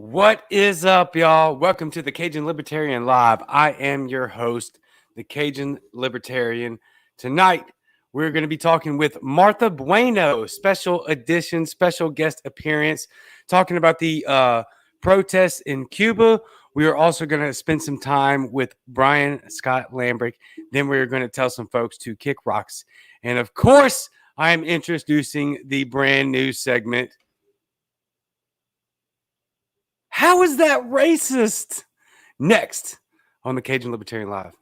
What is up, y'all? Welcome to the Cajun Libertarian Live. I am your host, the Cajun Libertarian. Tonight, we're going to be talking with Martha Bueno, special edition, special guest appearance, talking about the protests in Cuba. We are also going to spend some time with Brian Scott Lambrecht. Then we're going to tell some folks to kick rocks. And of course, I am introducing the brand new segment. How is that racist? Next on the Cajun Libertarian Live.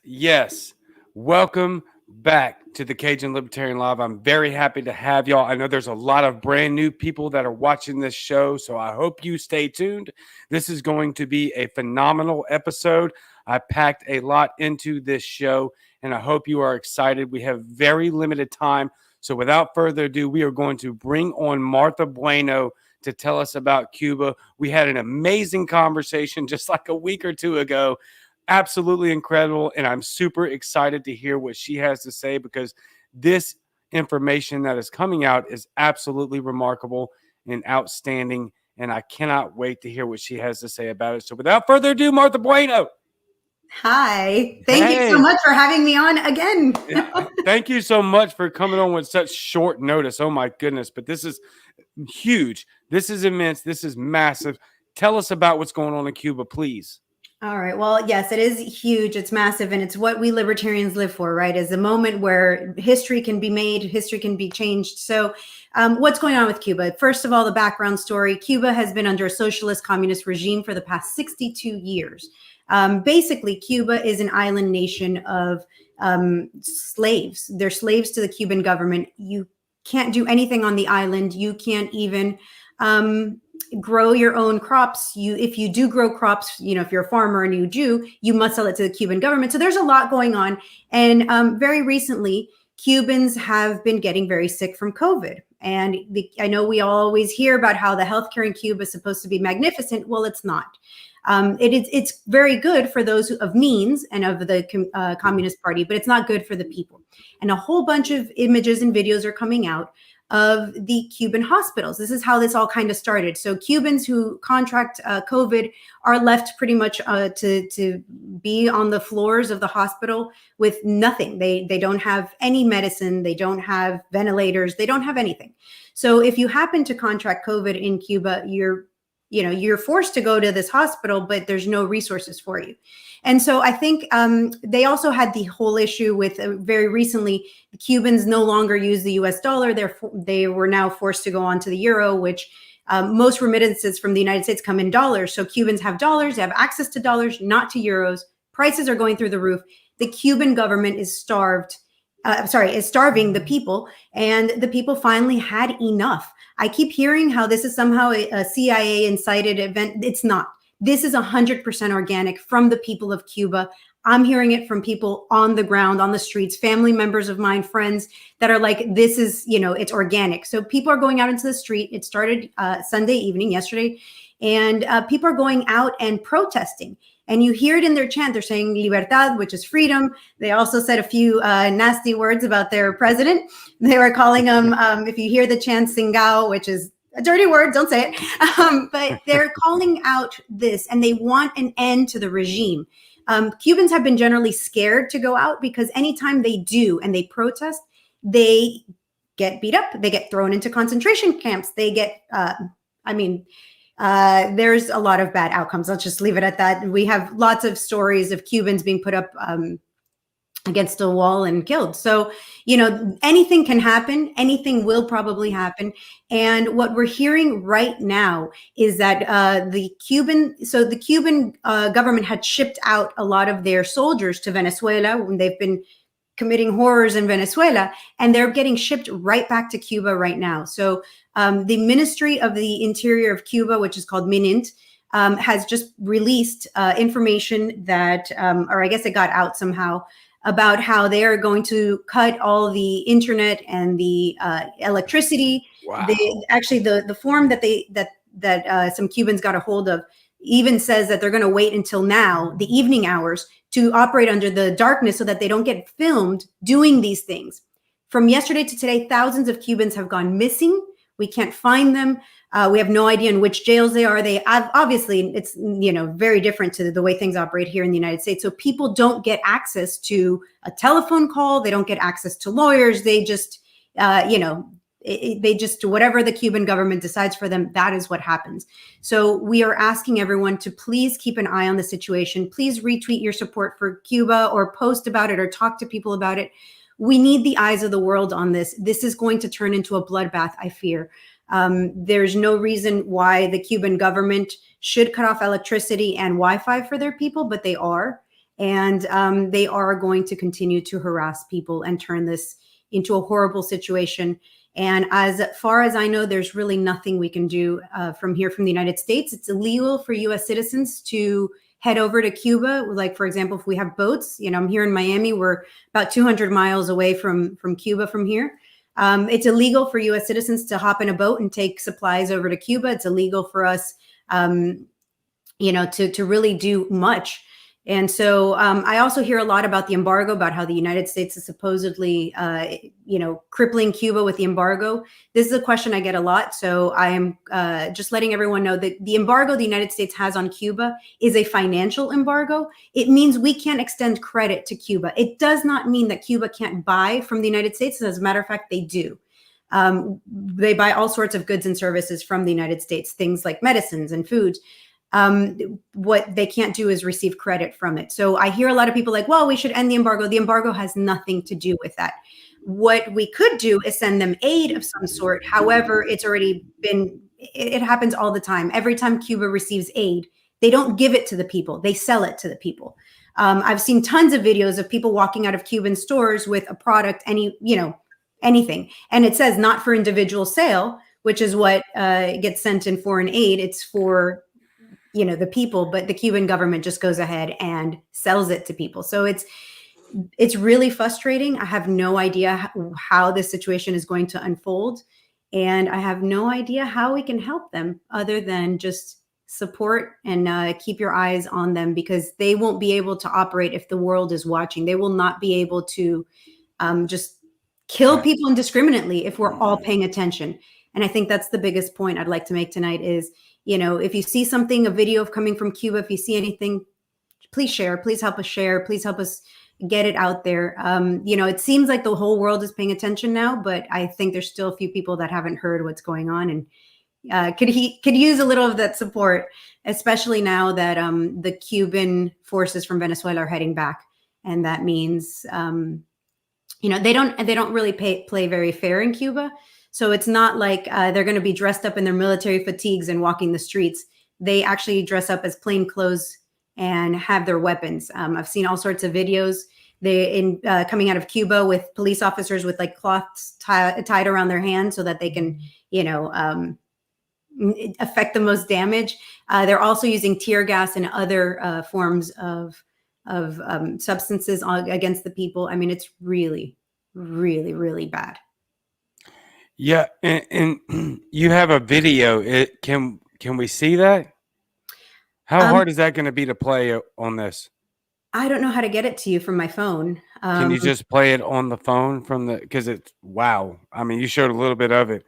Yes. Welcome back to the Cajun Libertarian Live. I'm very happy to have y'all. I know there's a lot of brand new people that are watching this show, so I hope you stay tuned. This is going to be a phenomenal episode. I packed a lot into this show, and I hope you are excited. We have very limited time, so without further ado, we are going to bring on Martha Bueno to tell us about Cuba. We had an amazing conversation just like a week or two ago. Absolutely incredible, and I'm super excited to hear what she has to say because this information that is coming out is absolutely remarkable and outstanding, and I cannot wait to hear what she has to say about it. So without further ado, Martha Bueno. Hi. Thank you so much for having me on again. Thank you so much for coming on with such short notice. Oh, my goodness, but this is huge. This is immense. This is massive. Tell us about what's going on in Cuba, please. All right. Well, yes, it is huge. It's massive. And it's what we libertarians live for, right? Is the moment where history can be made, history can be changed. So what's going on with Cuba? First of all, the background story. Cuba has been under a socialist communist regime for the past 62 years. Basically, Cuba is an island nation of slaves. They're slaves to the Cuban government. You can't do anything on the island. You can't even grow your own crops. If you do grow crops, if you're a farmer and you do, you must sell it to the Cuban government. So there's a lot going on. And very recently, Cubans have been getting very sick from COVID. And I know we always hear about how the healthcare in Cuba is supposed to be magnificent. Well, it's not. It's very good for those of means and of the Communist Party, but it's not good for the people. And a whole bunch of images and videos are coming out of the Cuban hospitals. This is how this all kind of started. So Cubans who contract COVID are left pretty much to be on the floors of the hospital with nothing. They don't have any medicine. They don't have ventilators. They don't have anything. So if you happen to contract COVID in Cuba, you're forced to go to this hospital, but there's no resources for you. And so I think they also had the whole issue with very recently, the Cubans no longer use the US dollar. They were now forced to go on to the euro, which most remittances from the United States come in dollars. So Cubans have dollars, they have access to dollars, not to euros. Prices are going through the roof. The Cuban government is starving the people, and the people finally had enough. I keep hearing how this is somehow a CIA incited event. It's not. This is 100% organic from the people of Cuba. I'm hearing it from people on the ground, on the streets, family members of mine, friends that are like, this is, it's organic. So people are going out into the street. It started Sunday evening, yesterday, and people are going out and protesting. And you hear it in their chant. They're saying libertad, which is freedom. They also said a few nasty words about their president. They were calling him, if you hear the chant, singao, which is a dirty word, don't say it. But they're calling out this, and they want an end to the regime. Cubans have been generally scared to go out because anytime they do and they protest, they get beat up. They get thrown into concentration camps. They get, there's a lot of bad outcomes. Let's just leave it at that. We have lots of stories of Cubans being put up against a wall and killed. So, anything can happen. Anything will probably happen. And what we're hearing right now is that the Cuban government had shipped out a lot of their soldiers to Venezuela when they've been committing horrors in Venezuela, and they're getting shipped right back to Cuba right now. So The Ministry of the Interior of Cuba, which is called MININT, has just released information that, or I guess it got out somehow, about how they are going to cut all the internet and the electricity. Wow. The form that some Cubans got a hold of even says that they're going to wait until now, the evening hours, to operate under the darkness so that they don't get filmed doing these things. From yesterday to today, thousands of Cubans have gone missing. We can't find them. We have no idea in which jails they are. Obviously, it's very different to the way things operate here in the United States. So people don't get access to a telephone call. They don't get access to lawyers. They just, they just, whatever the Cuban government decides for them, that is what happens. So we are asking everyone to please keep an eye on the situation. Please retweet your support for Cuba, or post about it, or talk to people about it. We need the eyes of the world on this. This is going to turn into a bloodbath, I fear. There's no reason why the Cuban government should cut off electricity and Wi-Fi for their people, but they are. And they are going to continue to harass people and turn this into a horrible situation. And as far as I know, there's really nothing we can do from here, from the United States. It's illegal for U.S. citizens to head over to Cuba. Like, for example, if we have boats, I'm here in Miami, we're about 200 miles away from Cuba from here. It's illegal for U.S. citizens to hop in a boat and take supplies over to Cuba. It's illegal for us, to really do much. And so I also hear a lot about the embargo, about how the United States is supposedly, crippling Cuba with the embargo. This is a question I get a lot. So I am just letting everyone know that the embargo the United States has on Cuba is a financial embargo. It means we can't extend credit to Cuba. It does not mean that Cuba can't buy from the United States. As a matter of fact, they do. They buy all sorts of goods and services from the United States, things like medicines and foods. What they can't do is receive credit from it. So I hear a lot of people like, well, we should end the embargo. The embargo has nothing to do with that. What we could do is send them aid of some sort. However, it's already been, it happens all the time. Every time Cuba receives aid, they don't give it to the people. They sell it to the people. I've seen tons of videos of people walking out of Cuban stores with a product, anything. And it says not for individual sale, which is what gets sent in foreign aid. It's for the people, but the Cuban government just goes ahead and sells it to people. So it's really frustrating. I have no idea how this situation is going to unfold. And I have no idea how we can help them other than just support and keep your eyes on them, because they won't be able to operate if the world is watching. They will not be able to just kill people indiscriminately if we're all paying attention. And I think that's the biggest point I'd like to make tonight is, if you see something, a video of coming from Cuba, if you see anything, please share, please help us share, please help us get it out there. It seems like the whole world is paying attention now, but I think there's still a few people that haven't heard what's going on and could use a little of that support, especially now that the Cuban forces from Venezuela are heading back. And that means, they don't really play very fair in Cuba. So it's not like they're going to be dressed up in their military fatigues and walking the streets. They actually dress up as plain clothes and have their weapons. I've seen all sorts of videos coming out of Cuba with police officers with like cloths tied around their hands so that they can, affect the most damage. They're also using tear gas and other forms of substances against the people. I mean, it's really, really, really bad. Yeah, and you have a video. Can we see that? How hard is that going to be to play on this? I don't know how to get it to you from my phone. Can you just play it on the phone because it's, wow. I mean, you showed a little bit of it.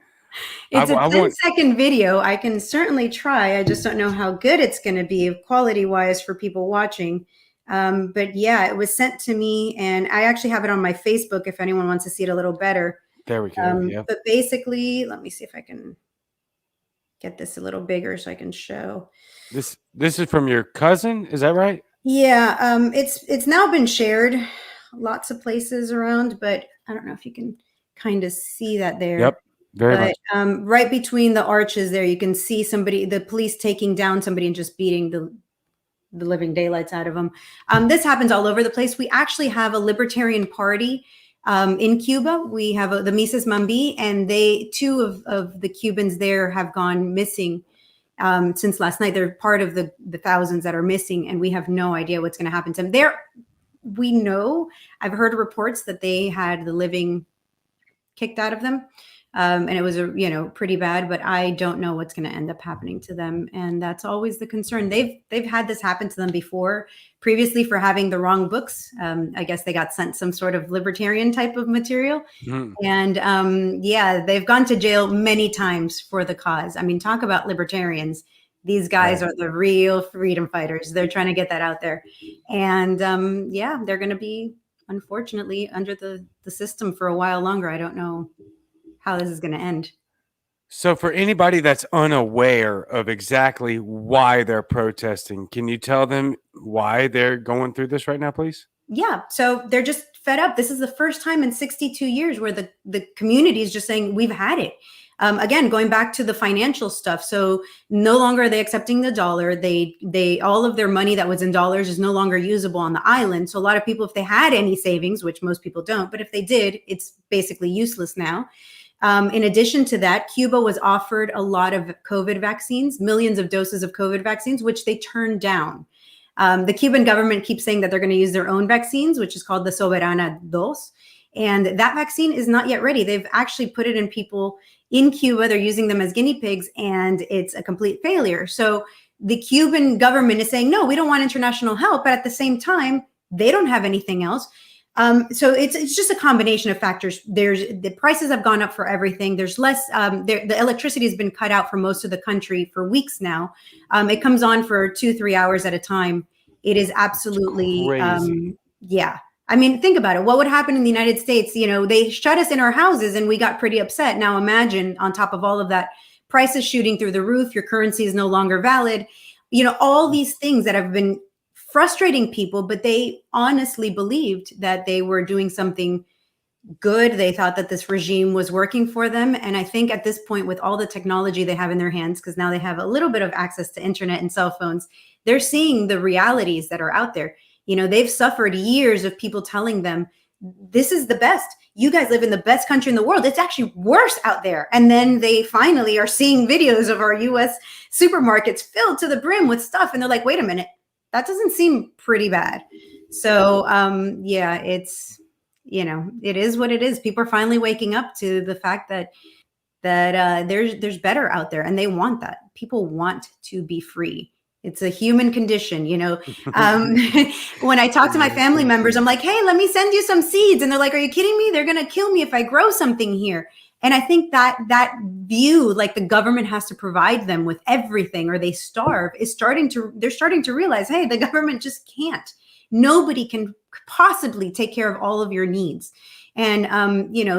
It's a 10-second video. I can certainly try. I just don't know how good it's going to be quality-wise for people watching. But yeah, it was sent to me, and I actually have it on my Facebook if anyone wants to see it a little better. There we go. Yeah. But basically, let me see if I can get this a little bigger so I can show. This is from your cousin, is that right? Yeah, it's now been shared lots of places around, but I don't know if you can kind of see that there. Yep, very much. Right between the arches there, you can see the police taking down somebody and just beating the living daylights out of them. This happens all over the place. We actually have a Libertarian Party In Cuba, we have the Mises Mambi, and two of the Cubans there have gone missing since last night. They're part of the thousands that are missing, and we have no idea what's going to happen to them. We know, I've heard reports that they had the living kicked out of them. And it was pretty bad, but I don't know what's going to end up happening to them. And that's always the concern. They've had this happen to them before, previously, for having the wrong books. I guess they got sent some sort of libertarian type of material. Mm. And they've gone to jail many times for the cause. I mean, talk about libertarians. These guys are the real freedom fighters. They're trying to get that out there. And they're going to be, unfortunately, under the system for a while longer. I don't know how this is going to end. So for anybody that's unaware of exactly why they're protesting, can you tell them why they're going through this right now, please? Yeah. So they're just fed up. This is the first time in 62 years where the community is just saying, we've had it. Again, going back to the financial stuff. So no longer are they accepting the dollar. They all of their money that was in dollars is no longer usable on the island. So a lot of people, if they had any savings, which most people don't, but if they did, it's basically useless now. In addition to that, Cuba was offered a lot of COVID vaccines, millions of doses of COVID vaccines, which they turned down. The Cuban government keeps saying that they're going to use their own vaccines, which is called the Soberana 2. And that vaccine is not yet ready. They've actually put it in people in Cuba. They're using them as guinea pigs, and it's a complete failure. So the Cuban government is saying, no, we don't want international help. But at the same time, they don't have anything else. So it's just a combination of factors. The prices have gone up for everything. There's less, the electricity has been cut out for most of the country for weeks now. It comes on for 2-3 hours at a time. It is absolutely, I mean, think about it. What would happen in the United States? They shut us in our houses and we got pretty upset. Now imagine on top of all of that, prices shooting through the roof, your currency is no longer valid. All these things that have been frustrating people, but they honestly believed that they were doing something good. They thought that this regime was working for them. And I think at this point, with all the technology they have in their hands, because now they have a little bit of access to internet and cell phones, they're seeing the realities that are out there. They've suffered years of people telling them, this is the best. You guys live in the best country in the world. It's actually worse out there. And then they finally are seeing videos of our US supermarkets filled to the brim with stuff. And they're like, wait a minute. That doesn't seem pretty bad. So, it's, it is what it is. People are finally waking up to the fact that there's better out there, and they want that. People want to be free. It's a human condition, When I talk to my family members, I'm like, hey, let me send you some seeds. And they're like, are you kidding me? They're going to kill me if I grow something here. And I think that view, like the government has to provide them with everything or they starve, they're starting to realize, hey, the government just can't. Nobody can possibly take care of all of your needs. And,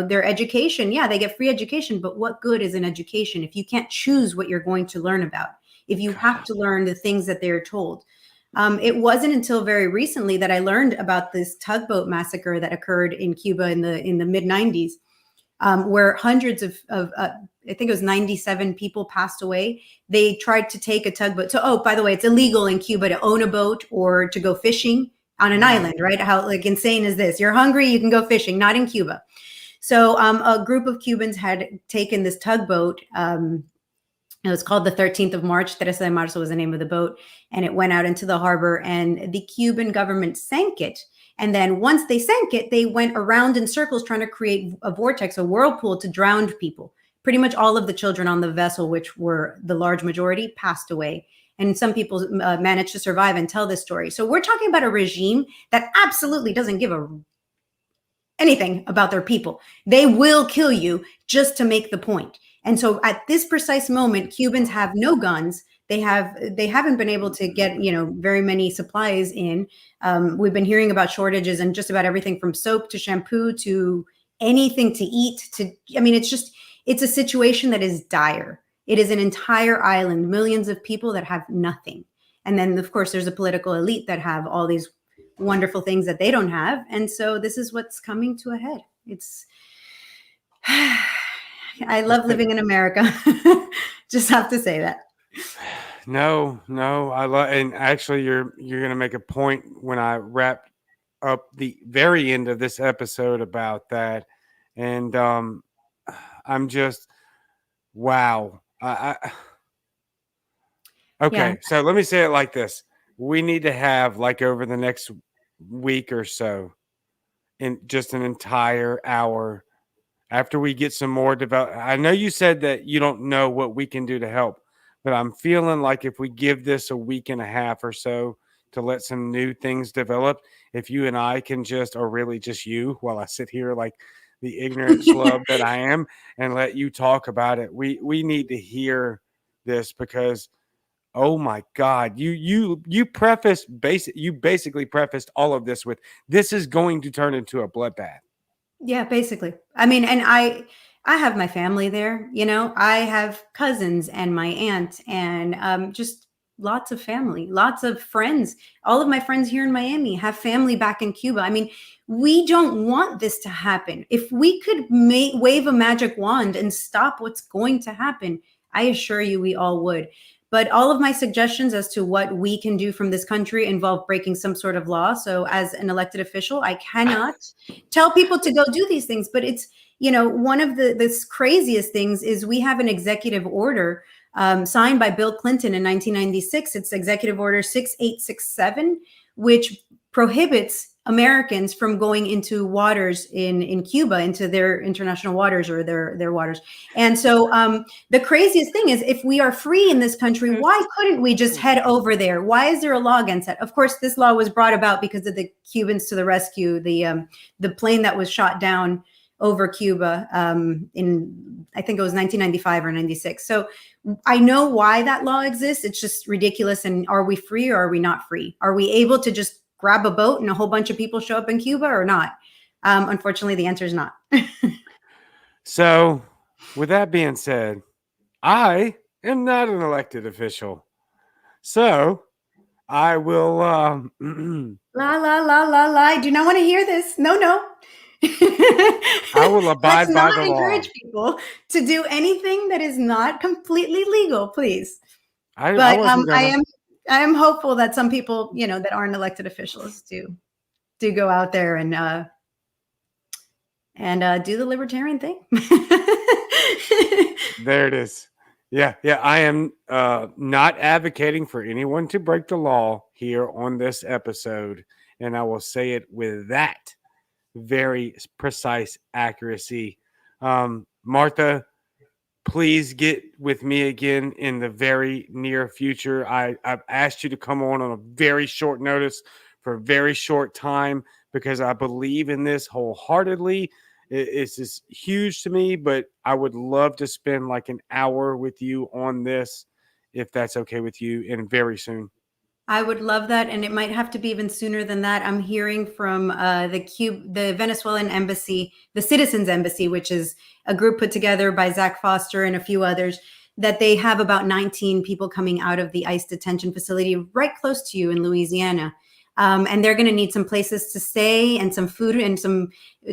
their education, they get free education, but what good is an education if you can't choose what you're going to learn about, if you have to learn the things that they're told? It wasn't until very recently that I learned about this tugboat massacre that occurred in Cuba in the mid 90s. Where hundreds of I think it was 97 people passed away. They tried to take a tugboat. So, by the way, it's illegal in Cuba to own a boat or to go fishing on an island, right? How insane is this? You're hungry, you can go fishing, not in Cuba. So a group of Cubans had taken this tugboat. It was called the 13th of March. 13 de Marzo was the name of the boat. And it went out into the harbor, and the Cuban government sank it. And then once they sank it, they went around in circles trying to create a vortex, a whirlpool to drown people. Pretty much all of the children on the vessel, which were the large majority, passed away. And some people managed to survive and tell this story. So we're talking about a regime that absolutely doesn't give anything about their people. They will kill you just to make the point. And so at this precise moment, Cubans have no guns. They haven't been able to get, very many supplies in. We've been hearing about shortages and just about everything from soap to shampoo to anything to eat it's a situation that is dire. It is an entire island, millions of people that have nothing. And then of course there's a political elite that have all these wonderful things that they don't have. And so this is what's coming to a head. I love living in America. Just have to say that. No, I love, and actually you're going to make a point when I wrap up the very end of this episode about that, and I'm just wow. Okay, Yeah. so let me say it like this: we need to have like over the next week or so, in just an entire hour after we get some more develop. I know you said that you don't know what we can do to help, but I'm feeling like if we give this a week and a half or so to let some new things develop, if you and I can just, or really just you, while I sit here like the ignorant schlub that I am, and let you talk about it, we need to hear this because oh my God, you basically prefaced all of this with this is going to turn into a bloodbath. Yeah, basically. I mean, and I have my family there, you know. I have cousins and my aunt and just lots of family, lots of friends. All of my friends here in Miami have family back in Cuba. I mean, we don't want this to happen. If we could wave a magic wand and stop what's going to happen, I assure you we all would. But all of my suggestions as to what we can do from this country involve breaking some sort of law. So as an elected official, I cannot tell people to go do these things. But it's, you know, one of the craziest things is we have an executive order signed by Bill Clinton in 1996. It's Executive Order 6867, which prohibits Americans from going into waters in Cuba, into their international waters or their waters. And so the craziest thing is if we are free in this country, why couldn't we just head over there? Why is there a law against that? Of course, this law was brought about because of the Cubans to the rescue, the plane that was shot down over Cuba in, I think it was 1995 or 96. So I know why that law exists. It's just ridiculous. And are we free or are we not free? Are we able to just grab a boat and a whole bunch of people show up in Cuba or not? Unfortunately, the answer is not. So with that being said, I am not an elected official. So I will La la la la la. I do not want to hear this. No, no. I will abide Let's by not the law. encourage people to do anything that is not completely legal, please. I am hopeful that some people, you know, that aren't elected officials do go out there and do the libertarian thing. There it is. Yeah. I am not advocating for anyone to break the law here on this episode. And I will say it with that very precise accuracy. Martha, please get with me again in the very near future. I've asked you to come on a very short notice for a very short time because I believe in this wholeheartedly. It's just huge to me, but I would love to spend like an hour with you on this, if that's okay with you, and very soon. I would love that, and it might have to be even sooner than that. I'm hearing from the Venezuelan embassy, the Citizens Embassy, which is a group put together by Zach Foster and a few others, that they have about 19 people coming out of the ICE detention facility right close to you in Louisiana. And they're going to need some places to stay and some food and some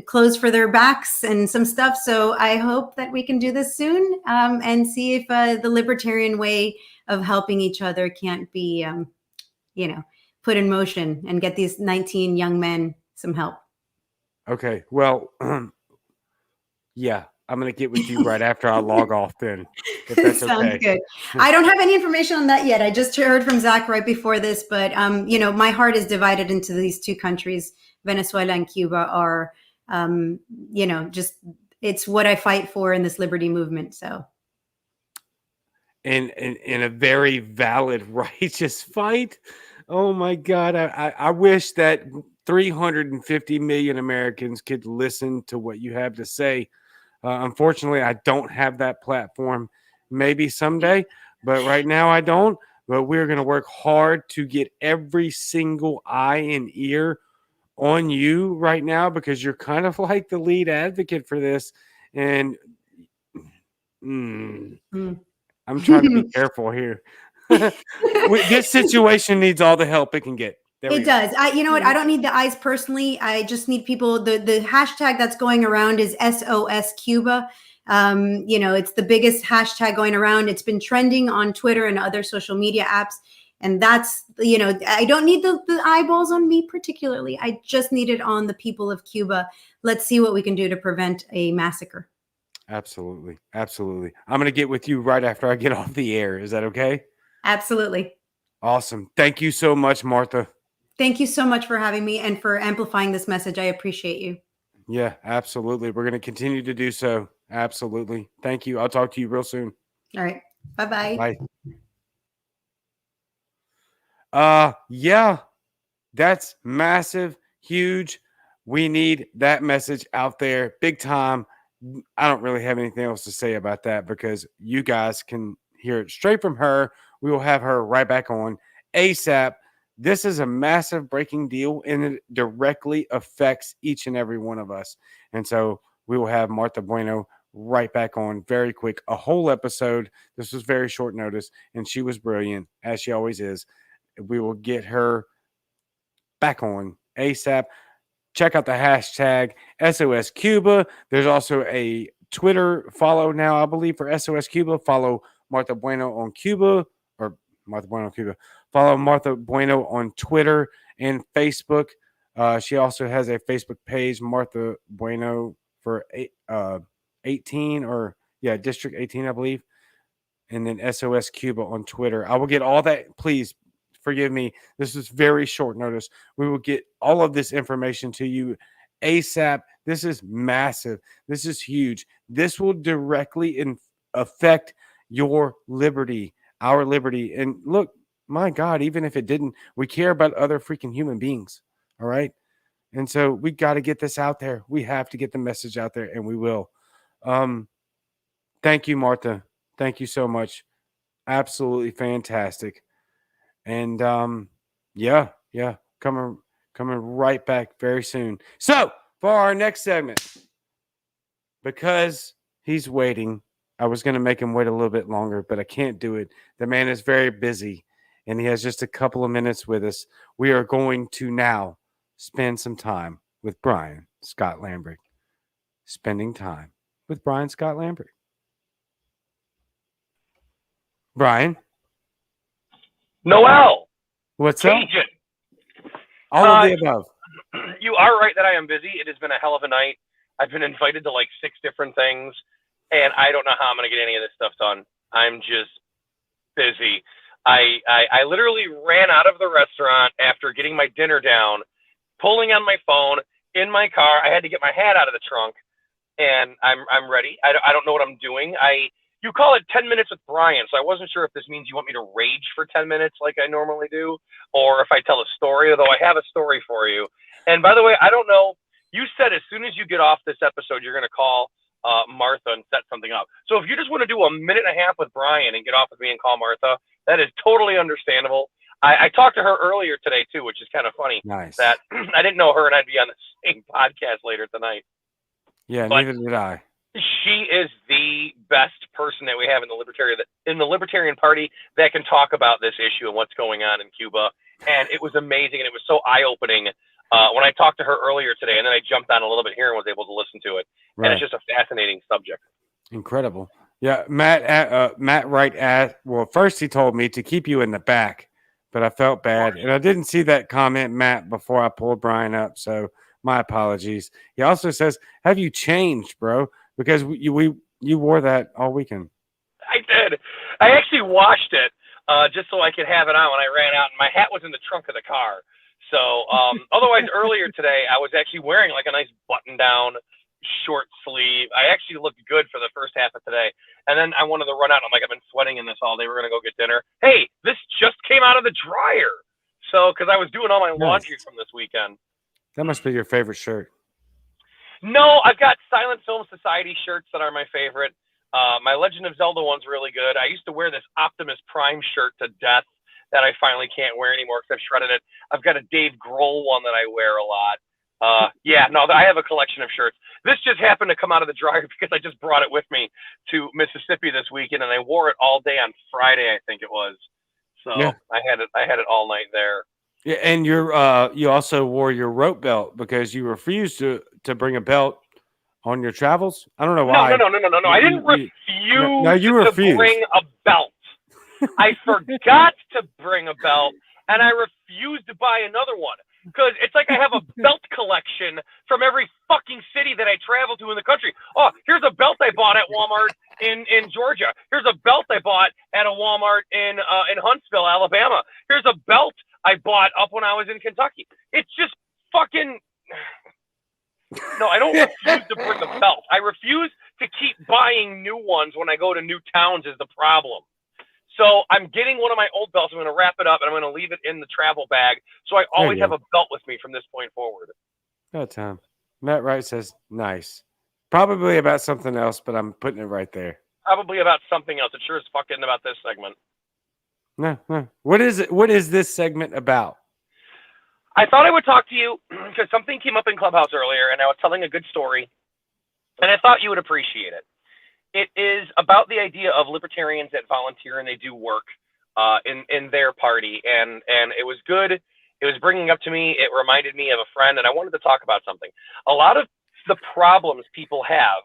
clothes for their backs and some stuff. So I hope that we can do this soon and see if the libertarian way of helping each other can't be put in motion and get these 19 young men some help. Okay. Well, yeah, I'm going to get with you right after I log off then, if that's Sounds okay. good. I don't have any information on that yet. I just heard from Zach right before this, but my heart is divided into these two countries. Venezuela and Cuba are, just it's what I fight for in this liberty movement. So. And in a very valid, righteous fight. Oh my God. I wish that 350 million Americans could listen to what you have to say. Unfortunately, I don't have that platform. Maybe someday, but right now I don't. But we're going to work hard to get every single eye and ear on you right now because you're kind of like the lead advocate for this. And I'm trying to be careful here. This situation needs all the help it can get. It does. You know what? I don't need the eyes personally. I just need people. The hashtag that's going around is SOS Cuba. It's the biggest hashtag going around. It's been trending on Twitter and other social media apps. And that's, I don't need the eyeballs on me particularly. I just need it on the people of Cuba. Let's see what we can do to prevent a massacre. Absolutely. Absolutely. I'm going to get with you right after I get off the air. Is that okay? Absolutely. Awesome. Thank you so much, Martha. Thank you so much for having me and for amplifying this message. I appreciate you. Yeah, absolutely. We're going to continue to do so. Absolutely. Thank you. I'll talk to you real soon. All right. Bye-bye. Bye. Yeah, that's massive, huge. We need that message out there big time. I don't really have anything else to say about that because you guys can hear it straight from her. We will have her right back on ASAP. This is a massive breaking deal, and it directly affects each and every one of us. And so we will have Martha Bueno right back on very quick, a whole episode. This was very short notice, and she was brilliant, as she always is. We will get her back on ASAP. Check out the hashtag SOS Cuba. There's also a Twitter follow now, I believe, for SOS Cuba. Follow Martha Bueno on Cuba, or Martha Bueno on Cuba. Follow Martha Bueno on Twitter and Facebook. She also has a Facebook page, Martha Bueno for 18 or District 18, I believe. And then SOS Cuba on Twitter. I will get all that. Please forgive me. This is very short notice. We will get all of this information to you ASAP. This is massive. This is huge. This will directly affect your liberty, our liberty. And look, my God, even if it didn't, we care about other freaking human beings. All right. And so we got to get this out there. We have to get the message out there, and we will. Thank you, Martha. Thank you so much. Absolutely fantastic. And coming right back very soon. So for our next segment, because he's waiting, I was going to make him wait a little bit longer, but I can't do it. The man is very busy, and he has just a couple of minutes with us. We are going to now spend some time with Brian Scott Lambrecht. Spending time with Brian Scott Lambrecht. Brian. Noel. What's Cajun. up? All of the above. You are right that I am busy. It has been a hell of a night. I've been invited to like 6 different things, and I don't know how I'm going to get any of this stuff done. I'm just busy. I literally ran out of the restaurant after getting my dinner down, pulling on my phone in my car. I had to get my hat out of the trunk, and I'm ready. I don't know what I'm doing. You call it 10 minutes with Brian, so I wasn't sure if this means you want me to rage for 10 minutes like I normally do, or if I tell a story, although I have a story for you. And by the way, I don't know. You said as soon as you get off this episode, you're going to call Martha and set something up. So if you just want to do a minute and a half with Brian and get off with me and call Martha, that is totally understandable. I talked to her earlier today, too, which is kind of funny. Nice. That I didn't know her and I'd be on the same podcast later tonight. Yeah, but neither did I. She is the best person that we have in the Libertarian Party that can talk about this issue and what's going on in Cuba. And it was amazing, and it was so eye-opening when I talked to her earlier today, and then I jumped on a little bit here and was able to listen to it. Right. And it's just a fascinating subject. Incredible. Yeah, Matt Wright well, first he told me to keep you in the back, but I felt bad. And I didn't see that comment, Matt, before I pulled Brian up, so my apologies. He also says, have you changed, bro? Because you wore that all weekend. I did. I actually washed it just so I could have it on when I ran out, and my hat was in the trunk of the car. So otherwise, earlier today, I was actually wearing like a nice button-down short sleeve. I actually looked good for the first half of today. And then I wanted to run out. I'm like, I've been sweating in this all day. We're going to go get dinner. Hey, this just came out of the dryer. So because I was doing all my laundry from this weekend. That must be your favorite shirt. No, I've got Silent Film Society shirts that are my favorite. My Legend of Zelda one's really good. I used to wear this Optimus Prime shirt to death that I finally can't wear anymore because I've shredded it. I've got a Dave Grohl one that I wear a lot. I have a collection of shirts. This just happened to come out of the dryer because I just brought it with me to Mississippi this weekend, and I wore it all day on Friday, I think it was. So yeah. I had it all night there. Yeah, and you also wore your rope belt because you refused to bring a belt on your travels. I don't know why. No. I didn't refuse you refused to bring a belt. I forgot to bring a belt, and I refused to buy another one. Because it's like I have a belt collection from every fucking city that I travel to in the country. Oh, here's a belt I bought at Walmart in Georgia. Here's a belt I bought at a Walmart in Huntsville, Alabama. Here's a belt I bought up when I was in Kentucky. It's just fucking... No, I don't refuse to bring a belt. I refuse to keep buying new ones when I go to new towns is the problem. So I'm getting one of my old belts. I'm going to wrap it up, and I'm going to leave it in the travel bag. So I always have a belt with me from this point forward. Oh, Tom. Matt Wright says, nice. Probably about something else, but I'm putting it right there. Probably about something else. It sure is fucking about this segment. No. What is it? What is this segment about? I thought I would talk to you because something came up in Clubhouse earlier, and I was telling a good story, and I thought you would appreciate it. It is about the idea of libertarians that volunteer and they do work in their party, and it was good. It was bringing up to me. It reminded me of a friend, and I wanted to talk about something. A lot of the problems people have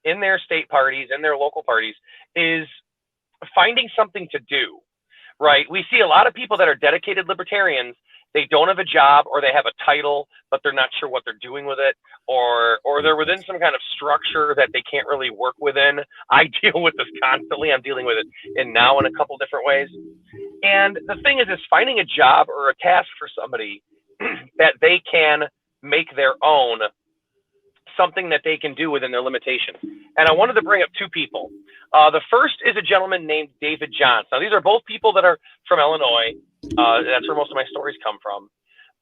in their state parties and their local parties is finding something to do, right? We see a lot of people that are dedicated libertarians. They don't have a job, or they have a title, but they're not sure what they're doing with it, or they're within some kind of structure that they can't really work within. I deal with this constantly. I'm dealing with it now in a couple different ways. And the thing is finding a job or a task for somebody that they can make their own, something that they can do within their limitations. And I wanted to bring up two people. The first is a gentleman named David Johns. Now, these are both people that are from Illinois. That's where most of my stories come from.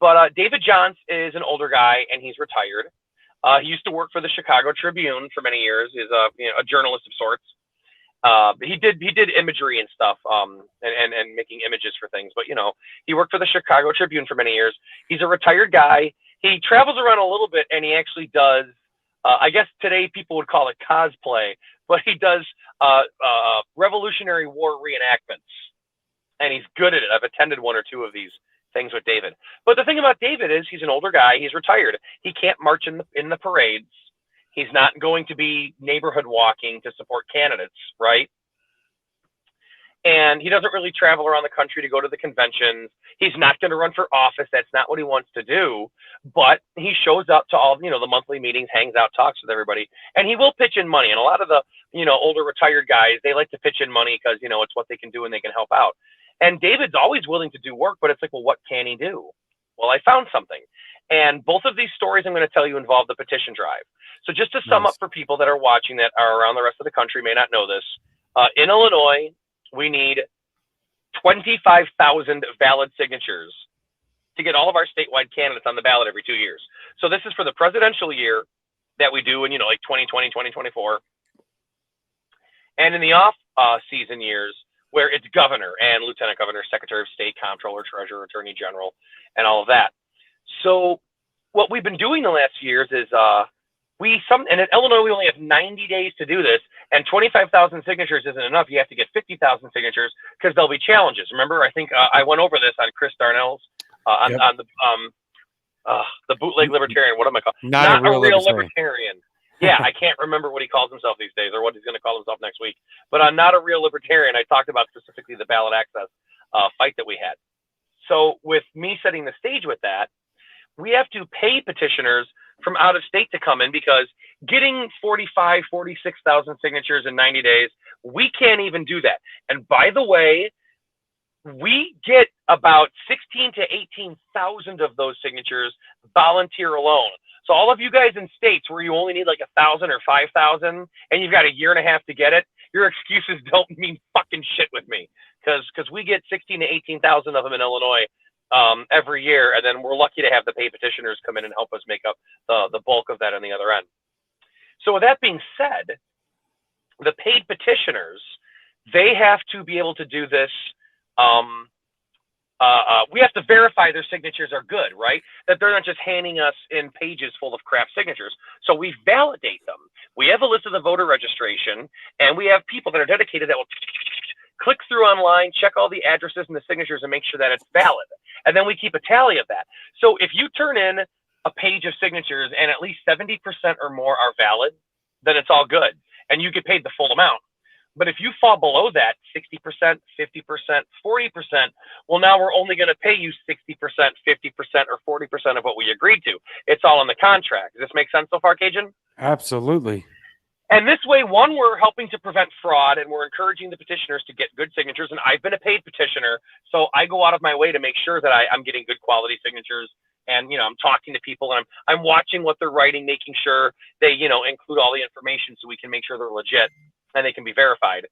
But David Johns is an older guy, and he's retired. He used to work for the Chicago Tribune for many years. He's a journalist of sorts. He did imagery and stuff, and making images for things. But he worked for the Chicago Tribune for many years. He's a retired guy. He travels around a little bit, and he actually does. I guess today people would call it cosplay, but he does Revolutionary War reenactments. And he's good at it. I've attended one or two of these things with David. But the thing about David is he's an older guy. He's retired. He can't march in the parades. He's not going to be neighborhood walking to support candidates, right? And he doesn't really travel around the country to go to the conventions. He's not going to run for office. That's not what he wants to do. But he shows up to all, the monthly meetings, hangs out, talks with everybody. And he will pitch in money. And a lot of the, older retired guys, they like to pitch in money because, it's what they can do and they can help out. And David's always willing to do work, but it's like, well, what can he do? Well, I found something. And both of these stories I'm going to tell you involve the petition drive. So just to sum up for people that are watching that are around the rest of the country, may not know this, in Illinois, we need 25,000 valid signatures to get all of our statewide candidates on the ballot every 2 years. So this is for the presidential year that we do in, like 2020, 2024. And in the off-season years, where it's governor and lieutenant governor, secretary of state, comptroller, treasurer, attorney general, and all of that. So what we've been doing the last few years is and in Illinois, we only have 90 days to do this, and 25,000 signatures isn't enough. You have to get 50,000 signatures because there'll be challenges. Remember, I think I went over this on Chris Darnell's on the bootleg libertarian. What am I called? Not a real libertarian. Yeah, I can't remember what he calls himself these days or what he's going to call himself next week. But on Not a Real Libertarian, I talked about specifically the ballot access fight that we had. So with me setting the stage with that, we have to pay petitioners from out of state to come in because getting 45, 46,000 signatures in 90 days, we can't even do that. And by the way, we get about 16 to 18,000 of those signatures volunteer alone. So all of you guys in states where you only need like 1,000 or 5,000 and you've got a year and a half to get it, your excuses don't mean fucking shit with me because we get 16 to 18,000 of them in Illinois every year, and then we're lucky to have the paid petitioners come in and help us make up the bulk of that on the other end. So with that being said, the paid petitioners, they have to be able to do this. We have to verify their signatures are good, right? That they're not just handing us in pages full of crap signatures. So we validate them. We have a list of the voter registration, and we have people that are dedicated that will click through online, check all the addresses and the signatures and make sure that it's valid. And then we keep a tally of that. So if you turn in a page of signatures and at least 70% or more are valid, then it's all good. And you get paid the full amount. But if you fall below that 60%, 50%, 40%, well, now we're only going to pay you 60%, 50%, or 40% of what we agreed to. It's all in the contract. Does this make sense so far, Cajun? Absolutely. And this way, one, we're helping to prevent fraud, and we're encouraging the petitioners to get good signatures. And I've been a paid petitioner, so I go out of my way to make sure that I'm getting good quality signatures. And, I'm talking to people, and I'm watching what they're writing, making sure they, include all the information so we can make sure they're legit and they can be verified.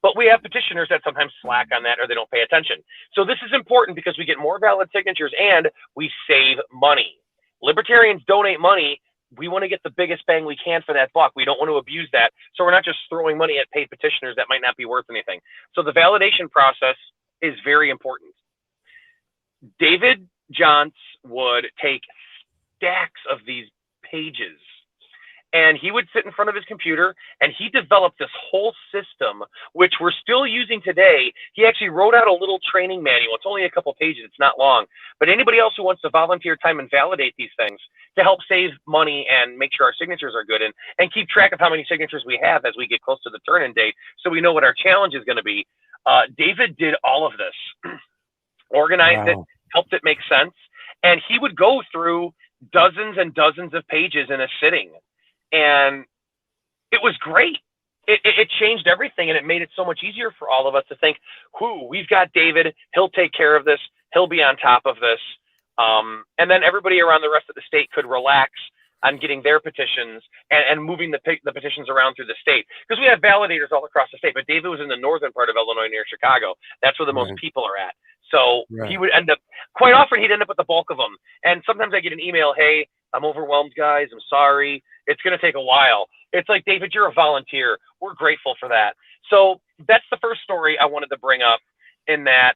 But we have petitioners that sometimes slack on that or they don't pay attention. So this is important because we get more valid signatures and we save money. Libertarians donate money. We want to get the biggest bang we can for that buck. We don't want to abuse that. So we're not just throwing money at paid petitioners that might not be worth anything. So the validation process is very important. David Johns would take stacks of these pages, and he would sit in front of his computer, and he developed this whole system, which we're still using today. He actually wrote out a little training manual. It's only a couple pages. It's not long. But anybody else who wants to volunteer time and validate these things to help save money and make sure our signatures are good and keep track of how many signatures we have as we get close to the turn-in date so we know what our challenge is going to be. David did all of this, organized it, helped it make sense, and he would go through dozens and dozens of pages in a sitting. And it was great. It changed everything, and it made it so much easier for all of us to think, we've got David. He'll take care of this. He'll be on top of this. And then everybody around the rest of the state could relax on getting their petitions and moving the petitions around through the state. Because we have validators all across the state, but David was in the northern part of Illinois near Chicago. That's where the most people are at. So he would end up, quite often he'd end up with the bulk of them. And sometimes I get an email, hey, I'm overwhelmed, guys. I'm sorry. It's going to take a while. It's like, David, you're a volunteer. We're grateful for that. So that's the first story I wanted to bring up, in that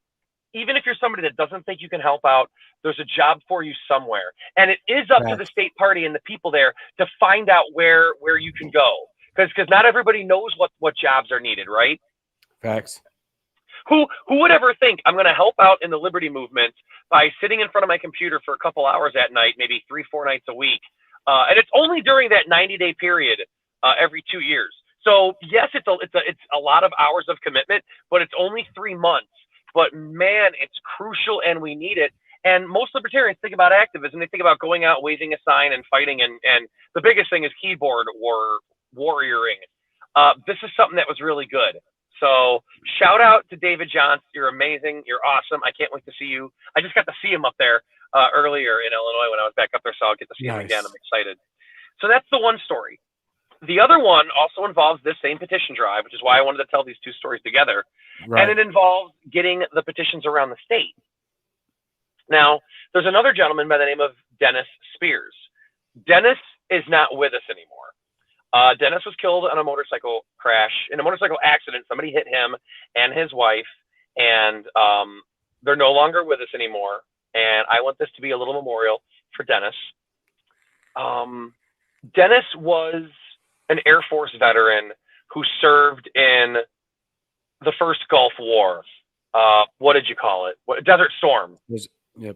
even if you're somebody that doesn't think you can help out, there's a job for you somewhere. And it is up to the state party and the people there to find out where you can go. Because not everybody knows what jobs are needed, right? Facts. Who would ever think I'm going to help out in the liberty movement by sitting in front of my computer for a couple hours at night, maybe 3-4 nights a week? And it's only during that 90-day period every 2 years. So yes, it's a lot of hours of commitment, but it's only 3 months. But man, it's crucial, and we need it. And most libertarians think about activism. They think about going out, waving a sign, and fighting. And the biggest thing is keyboard warrioring. This is something that was really good. So shout out to David Johns. You're amazing. You're awesome. I can't wait to see you. I just got to see him up there earlier in Illinois when I was back up there, so I'll get to see him again. I'm excited. So that's the one story. The other one also involves this same petition drive, which is why I wanted to tell these two stories together. Right. And it involves getting the petitions around the state. Now, there's another gentleman by the name of Dennis Spears. Dennis is not with us anymore. Dennis was killed in a motorcycle crash, in a motorcycle accident. Somebody hit him and his wife, and they're no longer with us anymore. And I want this to be a little memorial for Dennis. Dennis was an Air Force veteran who served in the first Gulf War. What did you call it? Desert Storm. Yep.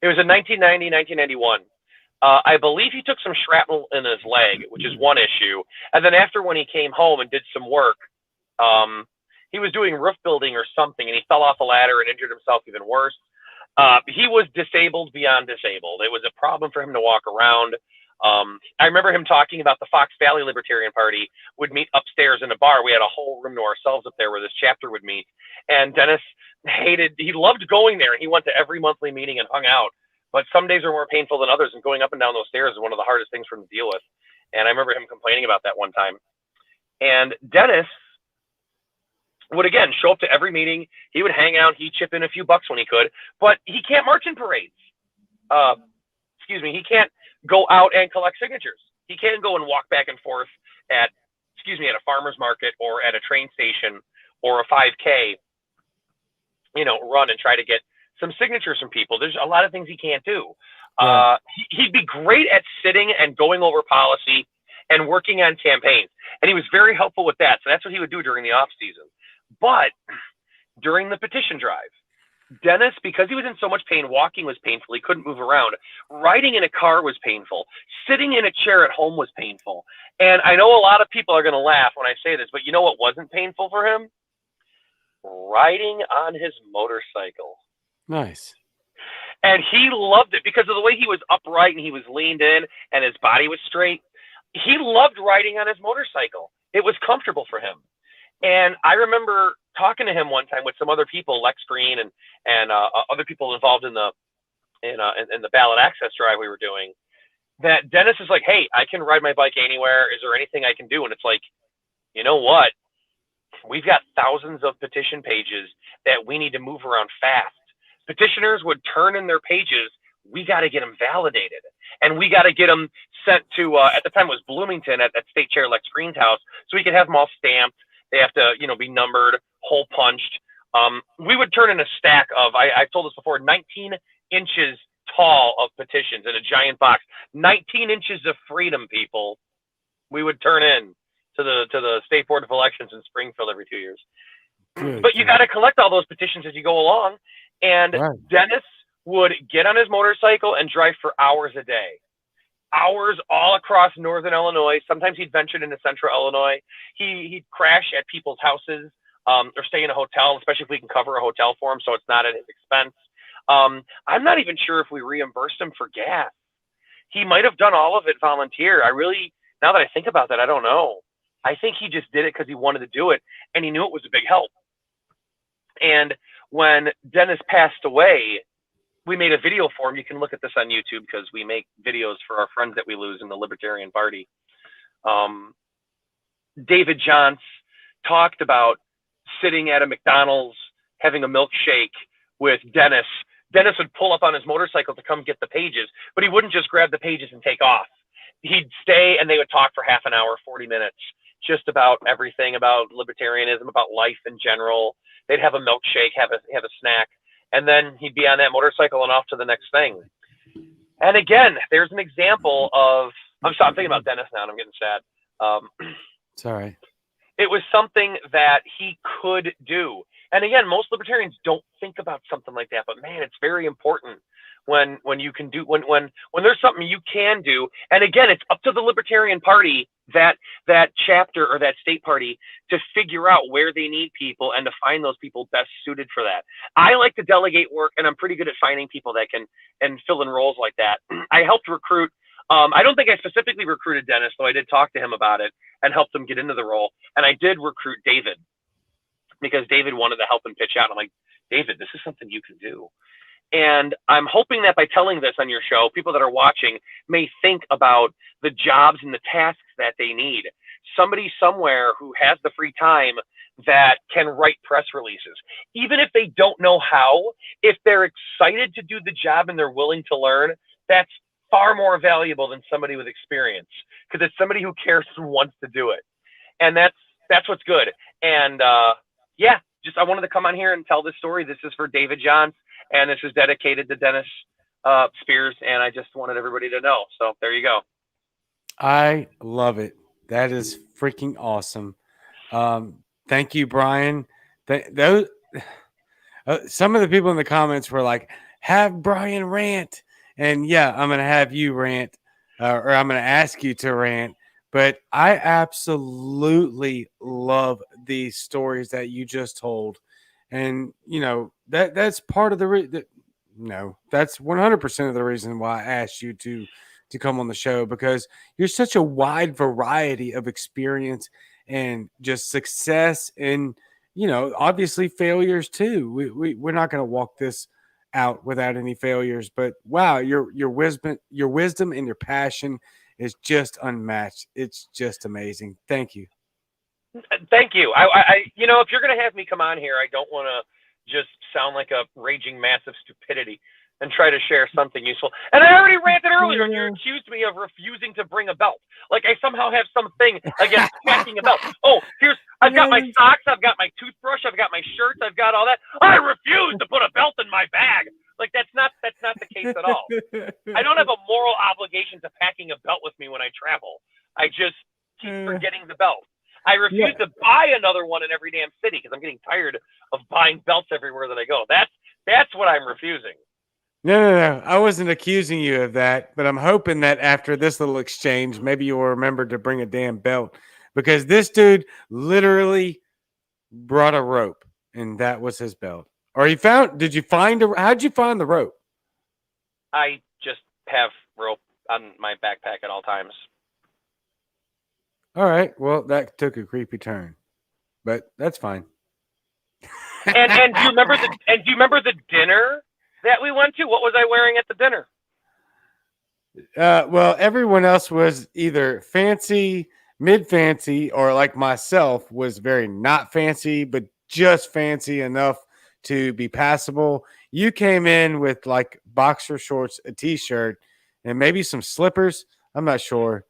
It was in 1990, 1991. I believe he took some shrapnel in his leg, which is one issue. And then after, when he came home and did some work, he was doing roof building or something, and he fell off a ladder and injured himself even worse. He was disabled beyond disabled. It was a problem for him to walk around. I remember him talking about the Fox Valley Libertarian Party would meet upstairs in a bar. We had a whole room to ourselves up there where this chapter would meet. And Dennis he loved going there. He went to every monthly meeting and hung out. But some days were more painful than others, and going up and down those stairs is one of the hardest things for him to deal with. And I remember him complaining about that one time. And Dennis would, again, show up to every meeting. He would hang out. He'd chip in a few bucks when he could. But he can't march in parades. He can't go out and collect signatures. He can't go and walk back and forth at a farmer's market or at a train station or a 5K, run and try to get some signatures from people. There's a lot of things he can't do. Yeah. He'd be great at sitting and going over policy and working on campaigns. And he was very helpful with that. So that's what he would do during the off season. But during the petition drive, Dennis, because he was in so much pain, walking was painful. He couldn't move around. Riding in a car was painful. Sitting in a chair at home was painful. And I know a lot of people are going to laugh when I say this, but you know what wasn't painful for him? Riding on his motorcycle. Nice. And he loved it because of the way he was upright and he was leaned in and his body was straight. He loved riding on his motorcycle. It was comfortable for him. And I remember talking to him one time with some other people, Lex Green and other people involved in the ballot access drive we were doing, that Dennis is like, hey, I can ride my bike anywhere. Is there anything I can do? And it's like, you know what? We've got thousands of petition pages that we need to move around fast. Petitioners would turn in their pages. We got to get them validated. And we got to get them sent to, at the time it was Bloomington at State Chair Lex Green's house, so we could have them all stamped. They have to, be numbered, hole punched. We would turn in a stack of, I've told this before, 19 inches tall of petitions in a giant box. 19 inches of freedom, people. We would turn in to the State Board of Elections in Springfield every 2 years. Good. But you got to collect all those petitions as you go along. And Right. Dennis would get on his motorcycle and drive for hours a day. Hours all across northern Illinois. Sometimes he'd venture into central Illinois. He'd crash at people's houses or stay in a hotel, especially if we can cover a hotel for him so it's not at his expense. I'm not even sure if we reimbursed him for gas. He might have done all of it volunteer. Now that I think about that, I don't know. I think he just did it because he wanted to do it, and he knew it was a big help. And when Dennis passed away, we made a video for him. You can look at this on YouTube because we make videos for our friends that we lose in the Libertarian Party. David Johns talked about sitting at a McDonald's having a milkshake with Dennis. Dennis would pull up on his motorcycle to come get the pages, but he wouldn't just grab the pages and take off. He'd stay and they would talk for half an hour, 40 minutes, just about everything, about libertarianism, about life in general. They'd have a milkshake, have a snack, and then he'd be on that motorcycle and off to the next thing. And again, there's an example of, I'm thinking about Dennis now and I'm getting sad. It's all right. It was something that he could do. And again, most libertarians don't think about something like that, but man, it's very important when you can do, when there's something you can do. And again, it's up to the Libertarian Party, that chapter or that state party, to figure out where they need people and to find those people best suited for that. I like to delegate work, and I'm pretty good at finding people that can and fill in roles like that. I helped recruit. I don't think I specifically recruited Dennis, though I did talk to him about it and helped him get into the role. And I did recruit David because David wanted to help him pitch out. I'm like, David, this is something you can do. And I'm hoping that by telling this on your show, people that are watching may think about the jobs and the tasks that they need. Somebody somewhere who has the free time that can write press releases. Even if they don't know how, if they're excited to do the job and they're willing to learn, that's far more valuable than somebody with experience, because it's somebody who cares and wants to do it. And that's what's good. And I wanted to come on here and tell this story. This is for David Johns, and this is dedicated to Dennis Spears, and I just wanted everybody to know. So there you go. I love it. That is freaking awesome. Thank you, Brian. Some of the people in the comments were like, have Brian rant. And yeah, I'm going to have you rant, or I'm going to ask you to rant. But I absolutely love these stories that you just told. And, that's part of that's 100% of the reason why I asked you to come on the show, because you're such a wide variety of experience and just success and, obviously failures too. We're not going to walk this out without any failures, but wow, your wisdom and your passion is just unmatched. It's just amazing. Thank you. Thank you. I if you're going to have me come on here, I don't want to just sound like a raging mass of stupidity and try to share something useful. And I already ranted earlier, and you accused me of refusing to bring a belt. Like I somehow have something against packing a belt. Oh, I've got my socks, I've got my toothbrush, I've got my shirts, I've got all that. I refuse to put a belt in my bag. Like that's not the case at all. I don't have a moral obligation to packing a belt with me when I travel. I just keep forgetting the belt. I refuse to buy another one in every damn city because I'm getting tired of buying belts everywhere that I go. That's That's what I'm refusing. No. I wasn't accusing you of that, but I'm hoping that after this little exchange, maybe you'll remember to bring a damn belt, because this dude literally brought a rope, and that was his belt. Or how'd you find the rope? I just have rope on my backpack at all times. All right. Well, that took a creepy turn, but that's fine. And do you remember the dinner that we went to? What was I wearing at the dinner? Well, everyone else was either fancy, mid-fancy, or like myself was very not fancy, but just fancy enough to be passable. You came in with like boxer shorts, a t-shirt, and maybe some slippers. I'm not sure.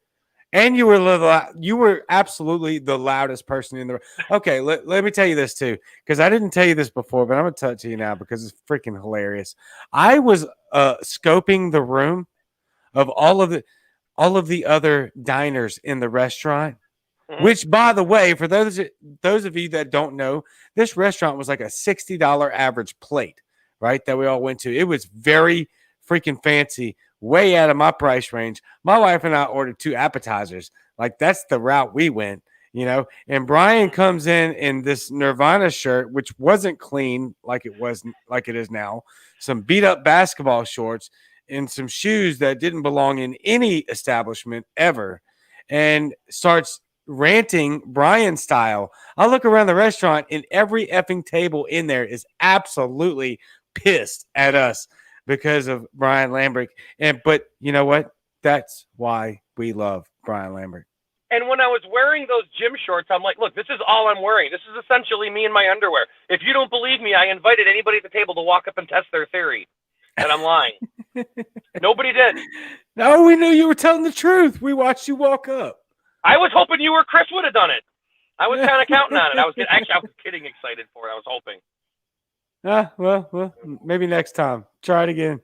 And you were absolutely the loudest person in the room. Okay, let me tell you this too, because I didn't tell you this before, but I'm gonna tell it to you now because it's freaking hilarious. I was scoping the room of all of the other diners in the restaurant. Mm-hmm. Which, by the way, for those of you that don't know, this restaurant was like a $60 average plate, right? That we all went to. It was very freaking fancy, way out of my price range. My wife and I ordered 2 appetizers. Like, that's the route we went, you know. And Brian comes in this Nirvana shirt, which wasn't clean like it is now. Some beat up basketball shorts and some shoes that didn't belong in any establishment ever, and starts ranting Brian style. I look around the restaurant and every effing table in there is absolutely pissed at us because of Brian Lambrecht. But you know what? That's why we love Brian Lambrecht. And when I was wearing those gym shorts, I'm like, look, this is all I'm wearing. This is essentially me in my underwear. If you don't believe me, I invited anybody at the table to walk up and test their theory that I'm lying. Nobody did. No, we knew you were telling the truth. We watched you walk up. I was hoping you or Chris would have done it. I was kind of counting on it. I was kidding excited for it. I was hoping. Well, maybe next time. Try it again.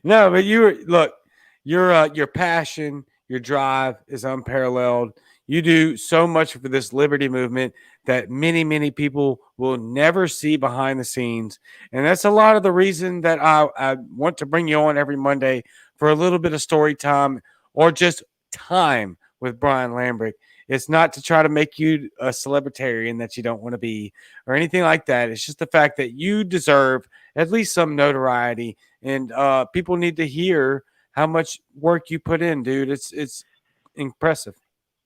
No, but your passion, your drive is unparalleled. You do so much for this liberty movement that many, many people will never see behind the scenes. And that's a lot of the reason that I want to bring you on every Monday for a little bit of story time or just time with Brian Lambrecht. It's not to try to make you a celebritarian that you don't want to be or anything like that. It's just the fact that you deserve at least some notoriety, and people need to hear how much work you put in, dude. It's impressive.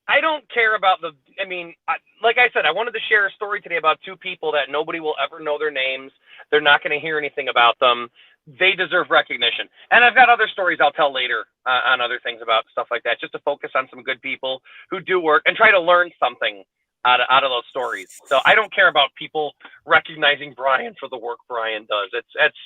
I don't care about like I said, I wanted to share a story today about 2 people that nobody will ever know their names. They're not going to hear anything about them. They deserve recognition. And I've got other stories I'll tell later on other things about stuff like that, just to focus on some good people who do work and try to learn something out of those stories. So I don't care about people recognizing Brian for the work Brian does. It's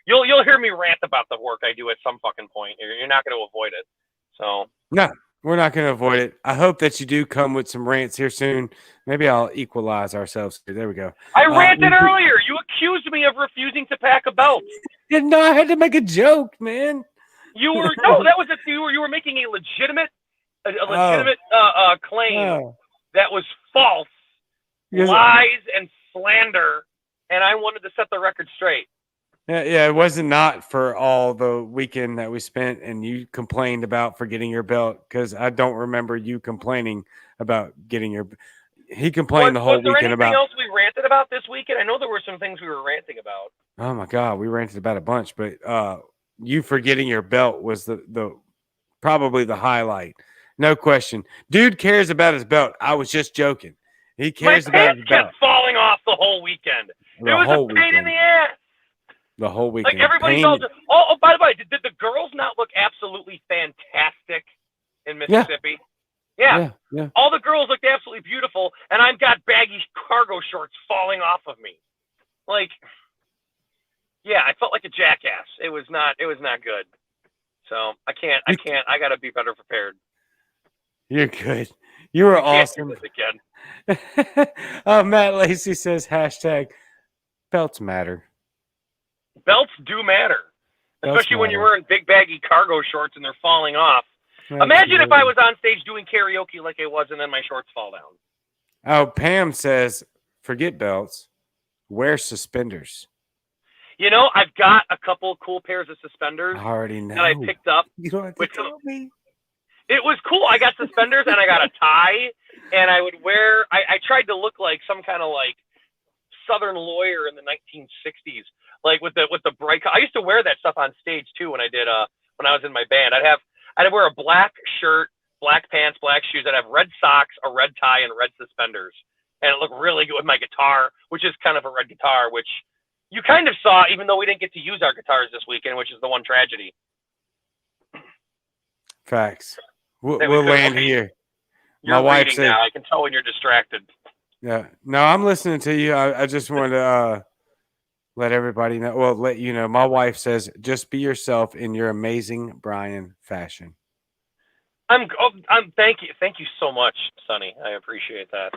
you'll hear me rant about the work I do at some fucking point. You're not going to avoid it. So no, we're not going to avoid it. I hope that you do come with some rants here soon. Maybe I'll equalize ourselves. There we go. I ranted earlier. You accused me of refusing to pack a belt. No, I had to make a joke, man. You were you were making a legitimate claim that was false, lies and slander, and I wanted to set the record straight. Yeah, it wasn't not for all the weekend that we spent and you complained about forgetting your belt, because I don't remember you complaining about getting your. He complained the whole weekend about. Was there anything else we ranted about this weekend? I know there were some things we were ranting about. Oh my God, we ranted about a bunch, but you forgetting your belt was the probably the highlight, no question. Dude cares about his belt. I was just joking. He cares about his belt. My pants kept falling off the whole weekend. It was a pain in the ass. The whole weekend. Like everybody's all. Oh, by the way, did the girls not look absolutely fantastic in Mississippi? Yeah. All the girls looked absolutely beautiful, and I've got baggy cargo shorts falling off of me. Like, yeah, I felt like a jackass. It was not good. So I can't. I got to be better prepared. You're good. You were awesome. Again. Matt Lacey says #belts matter. Belts do matter, especially when you're wearing big baggy cargo shorts and they're falling off. Imagine if I was on stage doing karaoke like I was and then my shorts fall down. Oh, Pam says, forget belts, wear suspenders. You know, I've got a couple cool pairs of suspenders I already know. that I picked up. You don't have to with tell me. It was cool. I got suspenders and I got a tie, and I would wear. I tried to look like some kind of like Southern lawyer in the 1960s, like with the bright. I used to wear that stuff on stage too when I did when I was in my band. I'd wear a black shirt, black pants, black shoes. I'd have red socks, a red tie, and red suspenders, and it looked really good with my guitar, which is kind of a red guitar, which you kind of saw, even though we didn't get to use our guitars this weekend, which is the one tragedy. Facts. We'll land here. You're My wife reading said, now. I can tell when you're distracted. yeah. No, I'm listening to you. I just wanted to let everybody know. Well, let you know. My wife says, just be yourself in your amazing Brian fashion. I'm thank you so much, Sonny. I appreciate that.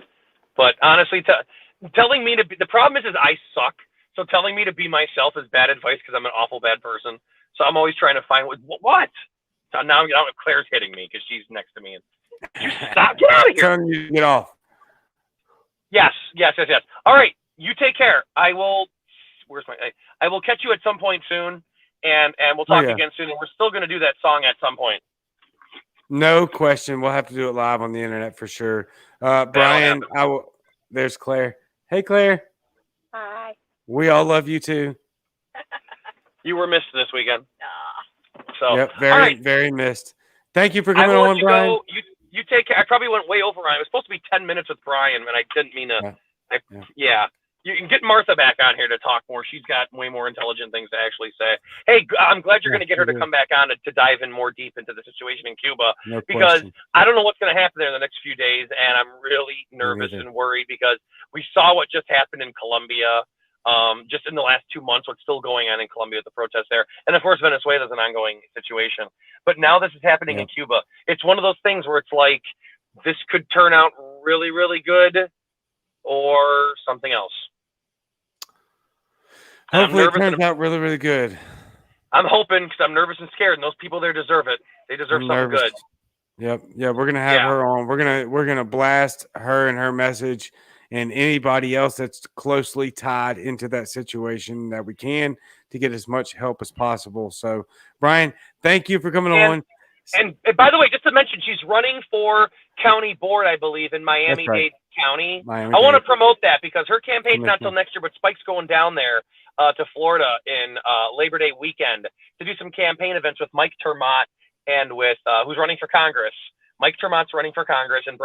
But honestly, telling me to be, the problem is I suck. So telling me to be myself is bad advice because I'm an awful bad person. So I'm always trying to find what. So now Claire's hitting me because she's next to me. And you stop! Get out of here! Telling you to get off. Yes. All right, you take care. I will. I will catch you at some point soon, and we'll talk again soon. And we're still going to do that song at some point. No question. We'll have to do it live on the internet for sure. Brian, there's Claire. Hey, Claire. Hi. We all love you too. You were missed this weekend. So yep, very missed. Thank you for I coming will on, let you Brian. Go. You take care. I probably went way over. It was supposed to be 10 minutes with Brian, and I didn't mean to. Yeah. You can get Martha back on here to talk more. She's got way more intelligent things to actually say. Hey, I'm glad you're going to get her to come back on to dive in more deep into the situation in Cuba, because I don't know what's going to happen there in the next few days, and I'm really nervous and worried because we saw what just happened in Colombia. Just in the last 2 months, what's still going on in Colombia with the protests there. And of course, Venezuela is an ongoing situation. But now this is happening in Cuba. It's one of those things where it's like, this could turn out really, really good or something else. Hopefully it turns out really, really good. I'm hoping, because I'm nervous and scared, and those people there deserve it. They deserve something good. Yep. Yeah, we're gonna have her on. We're gonna blast her and her message, and anybody else that's closely tied into that situation that we can, to get as much help as possible. So, Brian, thank you for coming on. And by the way, just to mention, she's running for county board, I believe, in Miami-Dade County. I want to promote that because her campaign's not until next year, but Spike's going down there to Florida in Labor Day weekend to do some campaign events with Mike Termott and with who's running for Congress. Mike Termott's running for Congress in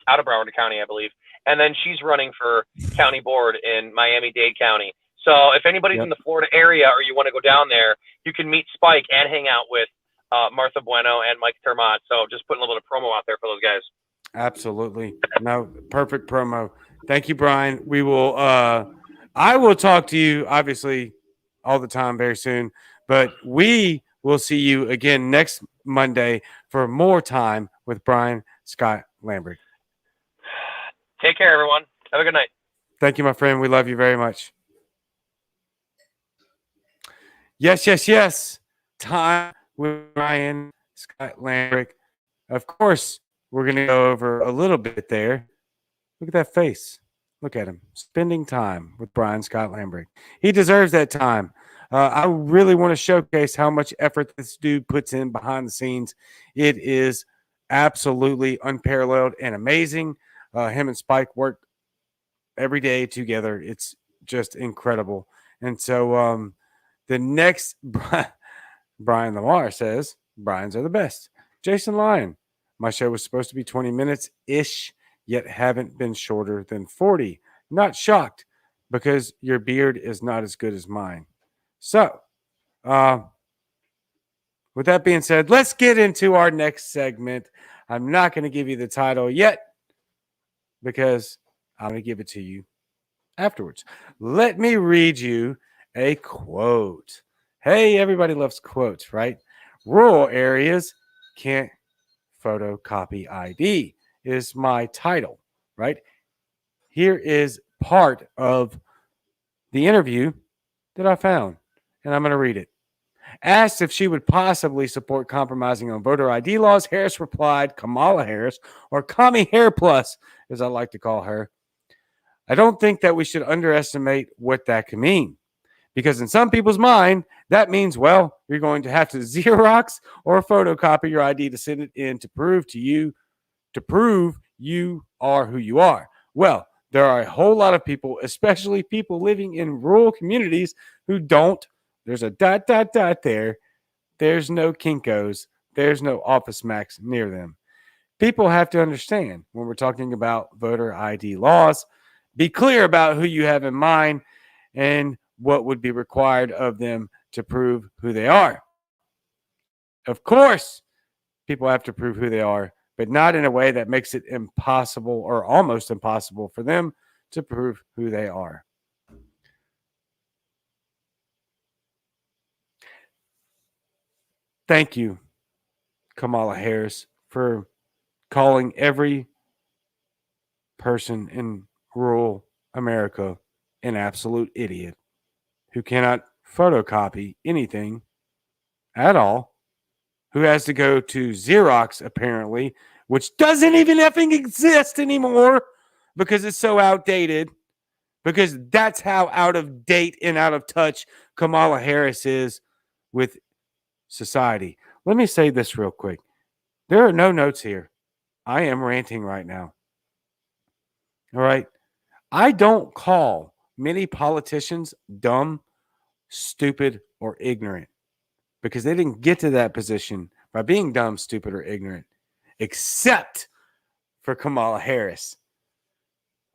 out of Broward County, I believe. And then she's running for county board in Miami-Dade County. So if anybody's in the Florida area or you want to go down there, you can meet Spike and hang out with Martha Bueno and Mike Termott. So just putting a little bit of promo out there for those guys. Absolutely. No, perfect promo. Thank you, Brian. We will I will talk to you obviously all the time very soon, but we will see you again next Monday for more time with Brian Scott Lambrecht. Take care, everyone. Have a good night. Thank you, my friend. We love you very much. Yes. Time with Brian Scott Lambrecht. Of course, we're going to go over a little bit there. Look at that face. Look at him. Spending time with Brian Scott Lambrecht. He deserves that time. I really want to showcase how much effort this dude puts in behind the scenes. It is absolutely unparalleled and amazing. Him and Spike work every day together. It's just incredible. And so the next Brian Lamar says, Brian's are the best. Jason Lyon, my show was supposed to be 20 minutes-ish, yet haven't been shorter than 40. Not shocked, because your beard is not as good as mine. So, with that being said, let's get into our next segment. I'm not going to give you the title yet, because I'm going to give it to you afterwards. Let me read you a quote. Hey, everybody loves quotes, right? Rural areas can't photocopy ID is my title, right? Here is part of the interview that I found, and I'm going to read it. Asked if she would possibly support compromising on voter ID laws, Harris replied, Kamala Harris, or Commie Hair Plus, as I like to call her, I don't think that we should underestimate what that can mean. Because in some people's mind, that means, well, you're going to have to Xerox or photocopy your ID to send it in to prove you are who you are. Well, there are a whole lot of people, especially people living in rural communities, who don't. There's a ... there. There's no Kinkos. There's no Office Max near them. People have to understand when we're talking about voter ID laws, be clear about who you have in mind and what would be required of them to prove who they are. Of course, people have to prove who they are, but not in a way that makes it impossible or almost impossible for them to prove who they are. Thank you, Kamala Harris, for calling every person in rural America an absolute idiot who cannot photocopy anything at all, who has to go to Xerox, apparently, which doesn't even effing exist anymore because it's so outdated, because that's how out of date and out of touch Kamala Harris is with society. Let me say this real quick. There are no notes here. I am ranting right now. All right. I don't call many politicians dumb, stupid, or ignorant because they didn't get to that position by being dumb, stupid, or ignorant, except for Kamala Harris.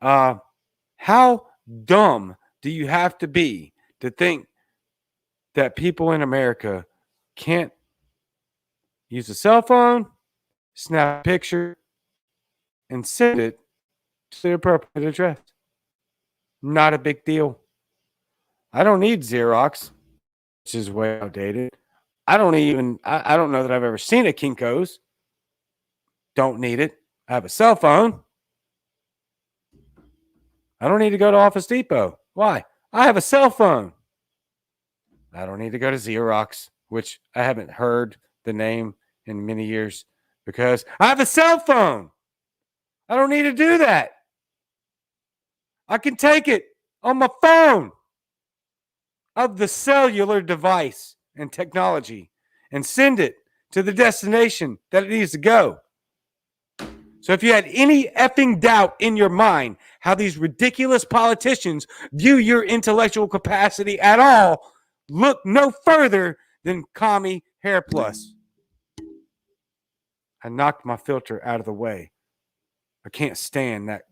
How dumb do you have to be to think that people in America can't use a cell phone, snap a picture, and send it to the appropriate address? Not a big deal. I don't need Xerox, which is way outdated. I don't know that I've ever seen a Kinko's. Don't need it. I have a cell phone. I don't need to go to Office Depot. Why? I have a cell phone. I don't need to go to Xerox, which I haven't heard the name in many years because I have a cell phone. I don't need to do that. I can take it on my phone of the cellular device and technology and send it to the destination that it needs to go. So if you had any effing doubt in your mind how these ridiculous politicians view your intellectual capacity at all, look no further than Commie Hair Plus. I knocked my filter out of the way. I can't stand that.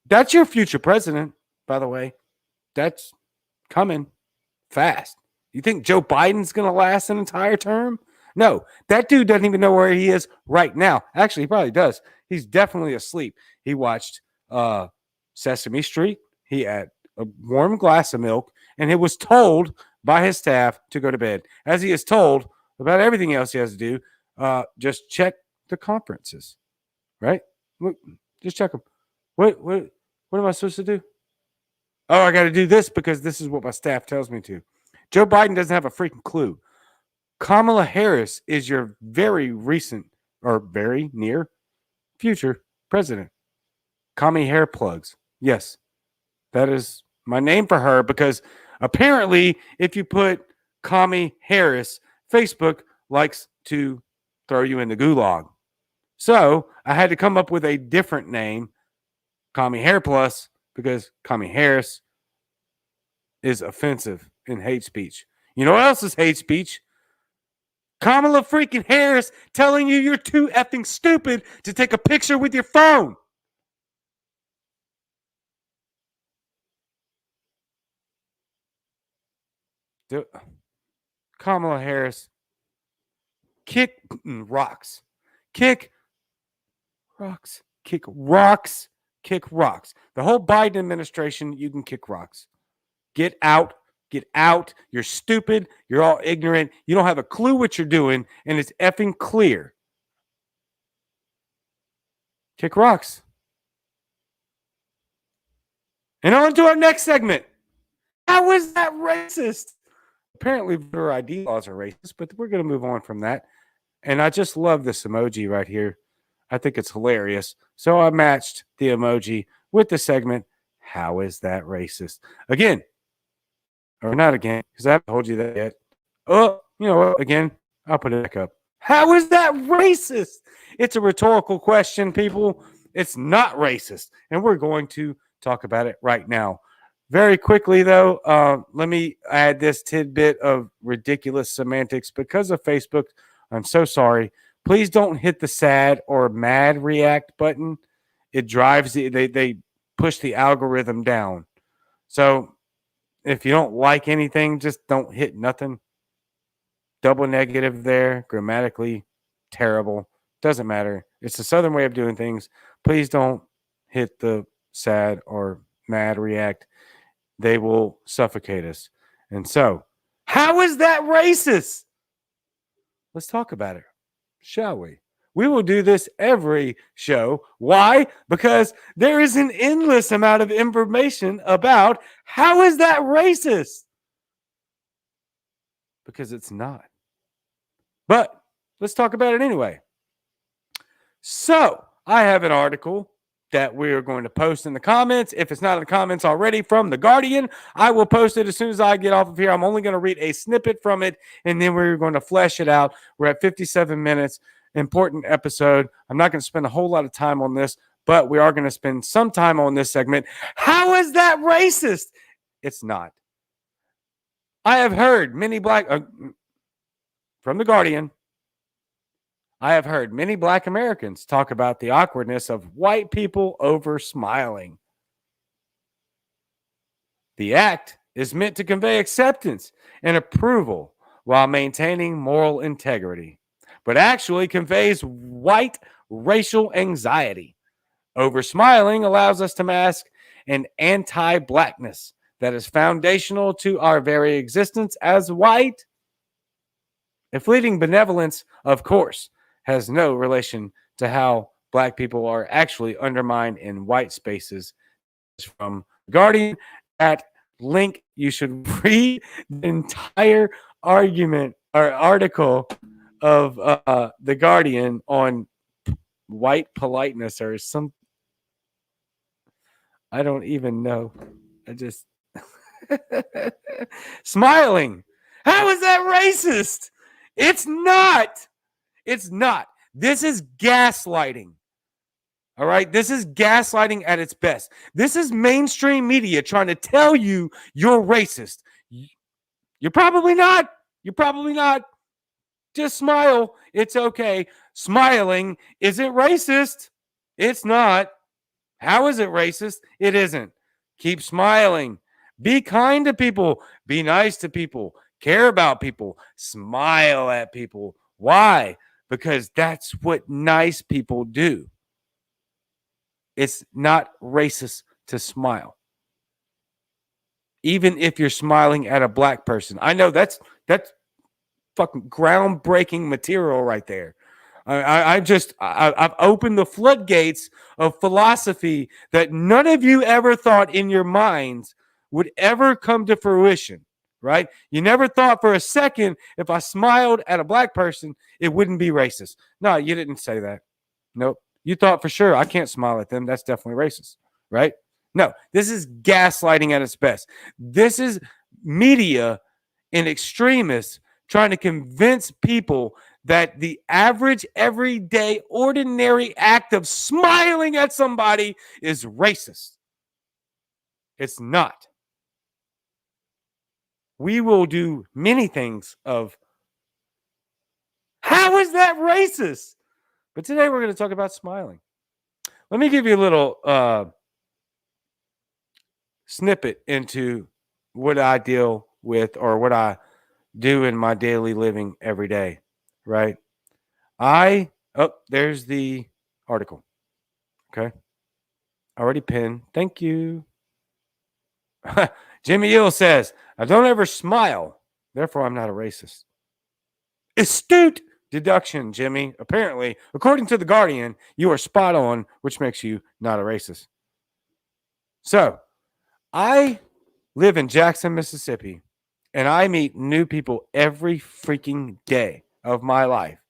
That's your future president, by the way. That's coming fast. You think Joe Biden's going to last an entire term? No, that dude doesn't even know where he is right now. Actually, he probably does. He's definitely asleep. He watched Sesame Street. He had a warm glass of milk, and he was told by his staff to go to bed. As he is told about everything else he has to do, just check the conferences, right? Just check them. What am I supposed to do? Oh, I got to do this because this is what my staff tells me to. Joe Biden doesn't have a freaking clue. Kamala Harris is your very recent or very near future president. Commie Hair Plugs. Yes, that is my name for her because apparently if you put Commie Harris, Facebook likes to throw you in the gulag. So I had to come up with a different name, Commie Hair Plus, because Commie Harris is offensive in hate speech. You know what else is hate speech? Kamala freaking Harris telling you you're too effing stupid to take a picture with your phone. Kamala Harris, kick rocks. Kick rocks. Kick rocks. Kick rocks. The whole Biden administration, you can kick rocks. Get out. Get out. You're stupid. You're all ignorant. You don't have a clue what you're doing, and it's effing clear. Kick rocks. And on to our next segment. How is that racist? Apparently, voter ID laws are racist, but we're going to move on from that. And I just love this emoji right here. I think it's hilarious. So I matched the emoji with the segment, How is that racist? Again, Or not again, because I haven't told you that yet. Oh, you know what? Again, I'll put it back up. How is that racist? It's a rhetorical question, people. It's not racist. And we're going to talk about it right now. Very quickly, though, let me add this tidbit of ridiculous semantics. Because of Facebook, I'm so sorry. Please don't hit the sad or mad react button. It drives they push the algorithm down. So if you don't like anything, just don't hit nothing. Double negative there, grammatically terrible. Doesn't matter. It's the Southern way of doing things. Please don't hit the sad or mad react. They will suffocate us. And so, how is that racist? Let's talk about it, shall we? We will do this every show. Why? Because there is an endless amount of information about how is that racist? Because it's not. But let's talk about it anyway. So, I have an article that we are going to post in the comments. If it's not in the comments already, from The Guardian, I will post it as soon as I get off of here. I'm only going to read a snippet from it, and then we're going to flesh it out. We're at 57 minutes. Important episode. I'm not going to spend a whole lot of time on this, but we are going to spend some time on this segment. How is that racist? It's not. I have heard many from The Guardian, I have heard many Black Americans talk about the awkwardness of white people over smiling. The act is meant to convey acceptance and approval while maintaining moral integrity, but actually conveys white racial anxiety. Over smiling allows us to mask an anti-Blackness that is foundational to our very existence as white. A fleeting benevolence, of course, has no relation to how Black people are actually undermined in white spaces. From Guardian, that link, you should read the entire argument or article of The Guardian on white politeness or some. I don't even know. I just smiling. How is that racist? It's not. It's not. This is gaslighting. All right? This is gaslighting at its best. This is mainstream media trying to tell you you're racist. You're probably not. You're probably not. Just smile. It's okay. Smiling isn't racist. It's not. How is it racist? It isn't. Keep smiling. Be kind to people. Be nice to people. Care about people. Smile at people. Why? Because that's what nice people do. It's not racist to smile. Even if you're smiling at a Black person. I know that's fucking groundbreaking material right there. I've opened the floodgates of philosophy that none of you ever thought in your minds would ever come to fruition. Right? You never thought for a second if I smiled at a Black person, it wouldn't be racist. No, you didn't say that. Nope. You thought for sure I can't smile at them. That's definitely racist. Right? No, this is gaslighting at its best. This is media and extremists trying to convince people that the average, everyday, ordinary act of smiling at somebody is racist. It's not. We will do many things of how is that racist? But today we're going to talk about smiling. Let me give you a little snippet into what I deal with or what I do in my daily living every day, right? There's the article. Okay. Already pinned. Thank you. Jimmy Hill says, I don't ever smile. Therefore, I'm not a racist. Astute deduction, Jimmy. Apparently, according to The Guardian, you are spot on, which makes you not a racist. So, I live in Jackson, Mississippi, and I meet new people every freaking day of my life.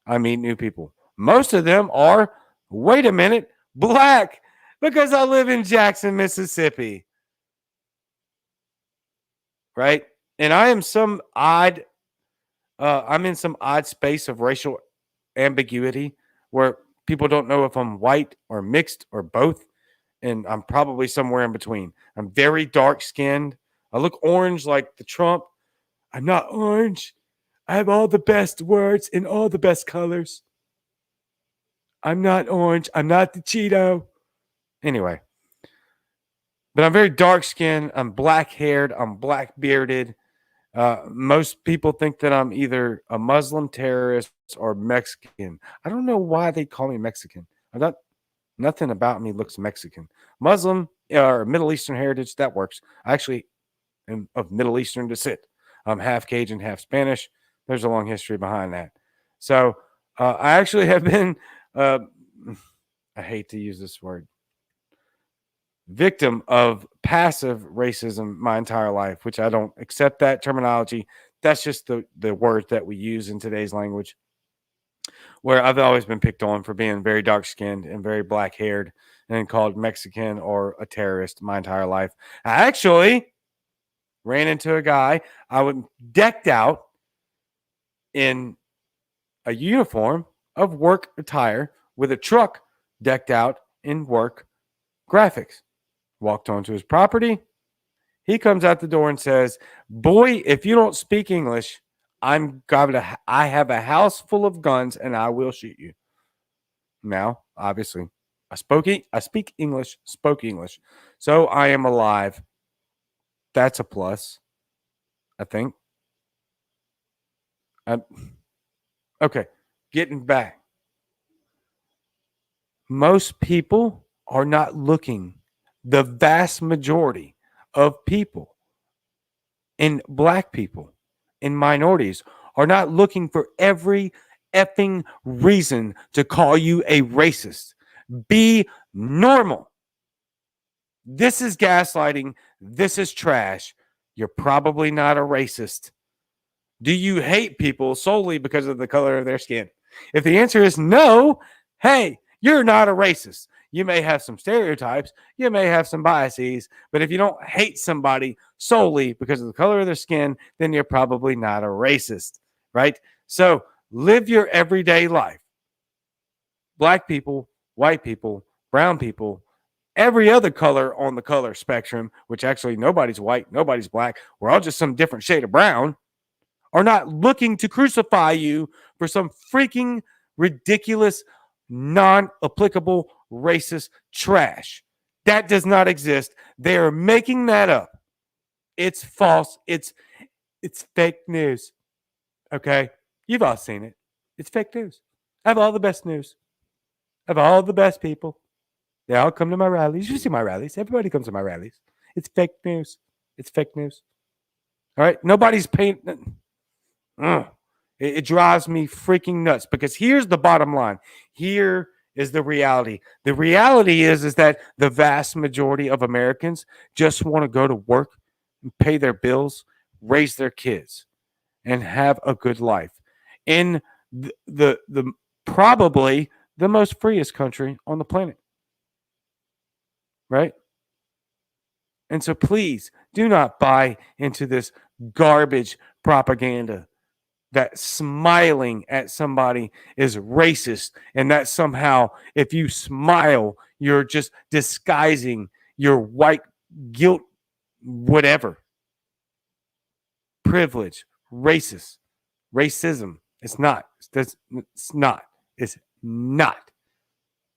I meet new people. Most of them are, wait a minute, Black, because I live in Jackson, Mississippi. right? And I am some odd, I'm in some odd space of racial ambiguity where people don't know if I'm white or mixed or both. And I'm probably somewhere in between. I'm very dark skinned. I look orange like the Trump. I'm not orange. I have all the best words in all the best colors. I'm not orange. I'm not the Cheeto. Anyway, but I'm very dark skinned. I'm black haired. I'm black bearded. Most people think that I'm either a Muslim terrorist or Mexican. I don't know why they call me Mexican. I'm not, nothing about me looks Mexican. Muslim or Middle Eastern heritage, that works. I actually am of Middle Eastern descent. I'm half Cajun, half Spanish. There's a long history behind that. So I actually have been, I hate to use this word, victim of passive racism my entire life, which I don't accept that terminology. That's just the word that we use in today's language, where I've always been picked on for being very dark skinned and very black haired and called Mexican or a terrorist my entire life. I actually ran into a guy, I was decked out in a uniform of work attire with a truck decked out in work graphics. Walked onto his property. He comes out the door and says, "Boy, if you don't speak English, I have a house full of guns and I will shoot you." Now, obviously, I speak English, spoke English. So I am alive. That's a plus, I think. Okay, getting back. Most people are not looking. The vast majority of people, and black people, and minorities, are not looking for every effing reason to call you a racist. Be normal. This is gaslighting. This is trash. You're probably not a racist. Do you hate people solely because of the color of their skin? If the answer is no, hey, you're not a racist. You may have some stereotypes, you may have some biases, but if you don't hate somebody solely because of the color of their skin, then you're probably not a racist, right? So live your everyday life. Black people, white people, brown people, every other color on the color spectrum, which actually nobody's white, nobody's black, we're all just some different shade of brown, are not looking to crucify you for some freaking ridiculous, non-applicable, racist trash. That does not exist. They are making that up. It's false. It's fake news. Okay? You've all seen it. It's fake news. I have all the best news. I have all the best people. They all come to my rallies. You see my rallies. Everybody comes to my rallies. It's fake news. It's fake news. All right? Nobody's paying. It drives me freaking nuts because here's the bottom line. Here is the reality. The reality is that the vast majority of Americans just want to go to work and pay their bills, raise their kids, and have a good life in the probably the most freest country on the planet. Right? And so please do not buy into this garbage propaganda that smiling at somebody is racist and that somehow if you smile, you're just disguising your white guilt, whatever. Privilege, racist, racism. It's not. It's not. It's not.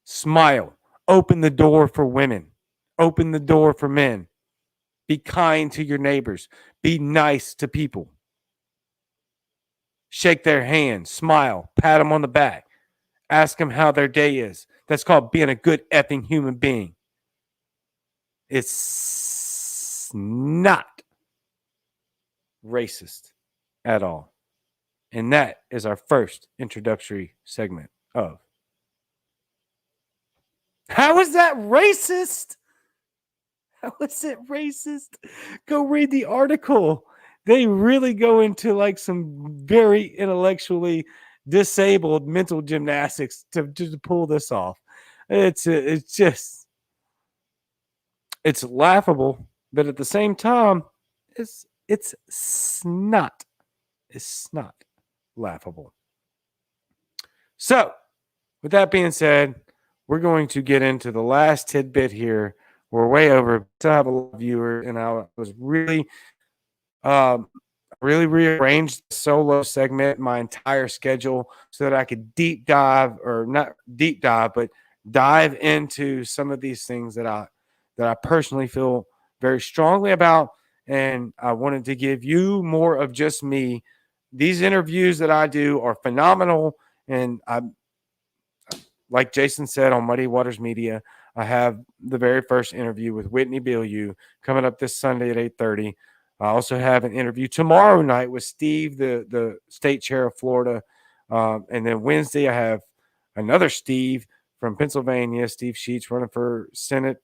Smile. Open the door for women. Open the door for men. Be kind to your neighbors. Be nice to people. Shake their hand, smile, pat them on the back, ask them how their day is. That's called being a good effing human being. It's not racist at all. And that is our first introductory segment of How is that racist? How is it racist? Go read the article. They really go into like some very intellectually disabled mental gymnastics to pull this off. It's laughable, but at the same time, it's It's snot. It's not laughable. So, with that being said, we're going to get into the last tidbit here. We're way over. Still have a lot of viewers, and I was really rearranged the solo segment, my entire schedule, so that I could deep dive, or not deep dive, but dive into some of these things that I personally feel very strongly about, and I wanted to give you more of just me. These interviews that I do are phenomenal, and I'm, like Jason said on Muddy Waters Media, I have the very first interview with Whitney Bilyeu coming up this Sunday at 8:30. I also have an interview tomorrow night with Steve, the state chair of Florida. And then Wednesday, I have another Steve from Pennsylvania, Steve Sheets, running for Senate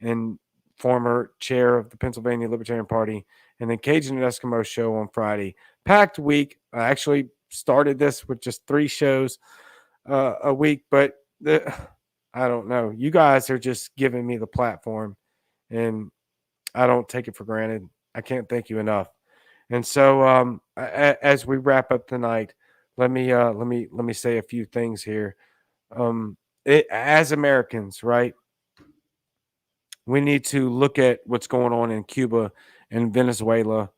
and former chair of the Pennsylvania Libertarian Party. And then Cajun and Eskimo show on Friday. Packed week. I actually started this with just 3 shows a week, but I don't know. You guys are just giving me the platform, and I don't take it for granted. I can't thank you enough. And so, as we wrap up tonight, let me say a few things here. As Americans, right? We need to look at what's going on in Cuba and Venezuela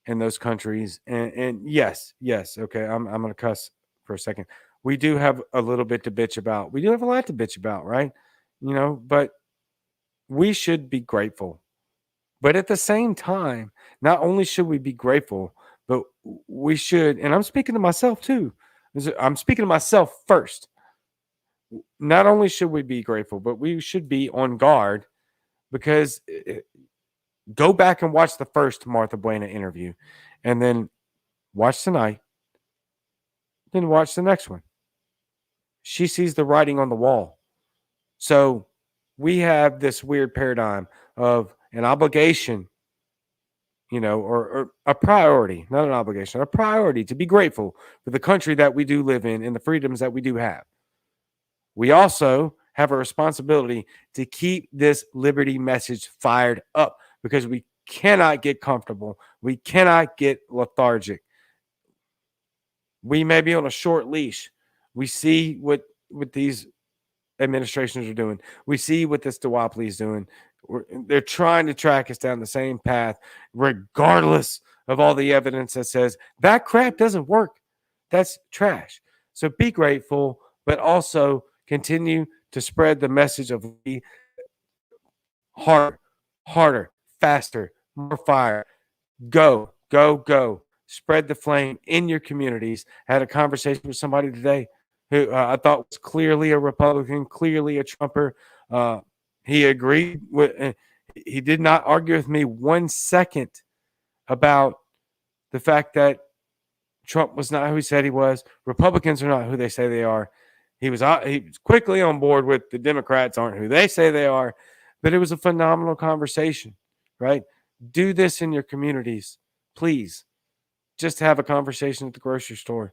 and those countries. And yes, okay, I'm going to cuss for a second. We do have a little bit to bitch about. We do have a lot to bitch about, right? But we should be grateful. But at the same time, not only should we be grateful, but we should, and I'm speaking to myself too. I'm speaking to myself first. Not only should we be grateful, but we should be on guard, because go back and watch the first Martha Bueno interview, and then watch tonight, then watch the next one. She sees the writing on the wall. So we have this weird paradigm of an obligation, or a priority, not an obligation, a priority to be grateful for the country that we do live in and the freedoms that we do have. We also have a responsibility to keep this liberty message fired up, because we cannot get comfortable. We cannot get lethargic. We may be on a short leash. We see what these administrations are doing. We see what this duopoly is doing. They're trying to track us down the same path, regardless of all the evidence that says that crap doesn't work. That's trash. So be grateful, but also continue to spread the message of harder, faster, more fire. Go. Spread the flame in your communities. I had a conversation with somebody today who I thought was clearly a Republican, clearly a Trumper. He agreed with, he did not argue with me 1 second about the fact that Trump was not who he said he was. Republicans are not who they say they are. He was quickly on board with the Democrats aren't who they say they are. But it was a phenomenal conversation, right? Do this in your communities, please. Just have a conversation at the grocery store.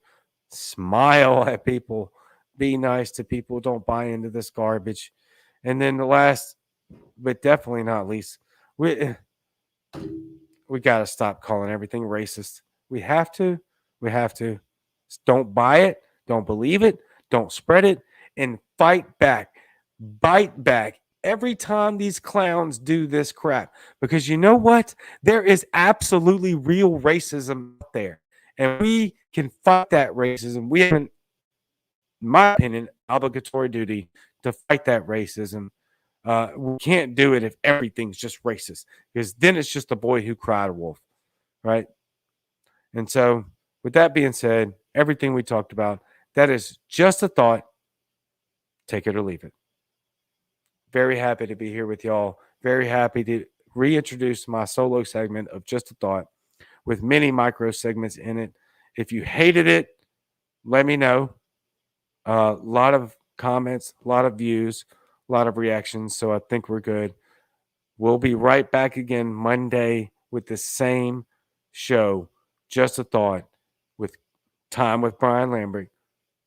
Smile at people. Be nice to people. Don't buy into this garbage. And then the last, but definitely not least, we got to stop calling everything racist. We have to. Don't buy it. Don't believe it. Don't spread it. And fight back. Bite back every time these clowns do this crap. Because you know what? There is absolutely real racism out there. And we can fight that racism. We have, in my opinion, obligatory duty to fight that racism. We can't do it if everything's just racist, because then it's just a boy who cried wolf, right? And so, with that being said, everything we talked about, that is just a thought. Take it or leave it. Very happy to be here with y'all. Very happy to reintroduce my solo segment of Just a Thought with many micro segments in it. If you hated it, let me know. A lot of comments, a lot of views, a lot of reactions. So I think we're good. We'll be right back again Monday with the same show, Just a Thought, with Time with Brian Lambrecht,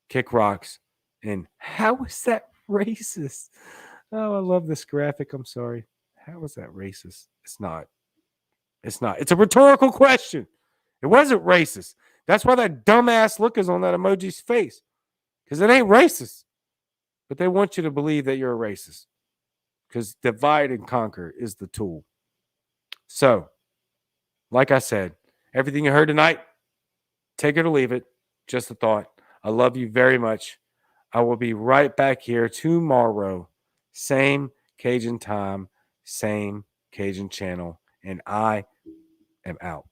Kick Rocks. And how is that racist? Oh, I love this graphic. I'm sorry. How is that racist? It's not. It's not. It's a rhetorical question. It wasn't racist. That's why that dumbass look is on that emoji's face. Because it ain't racist. But they want you to believe that you're a racist. Because divide and conquer is the tool. So, like I said, everything you heard tonight, take it or leave it. Just a thought. I love you very much. I will be right back here tomorrow. Same Cajun time, same Cajun channel. And I am out.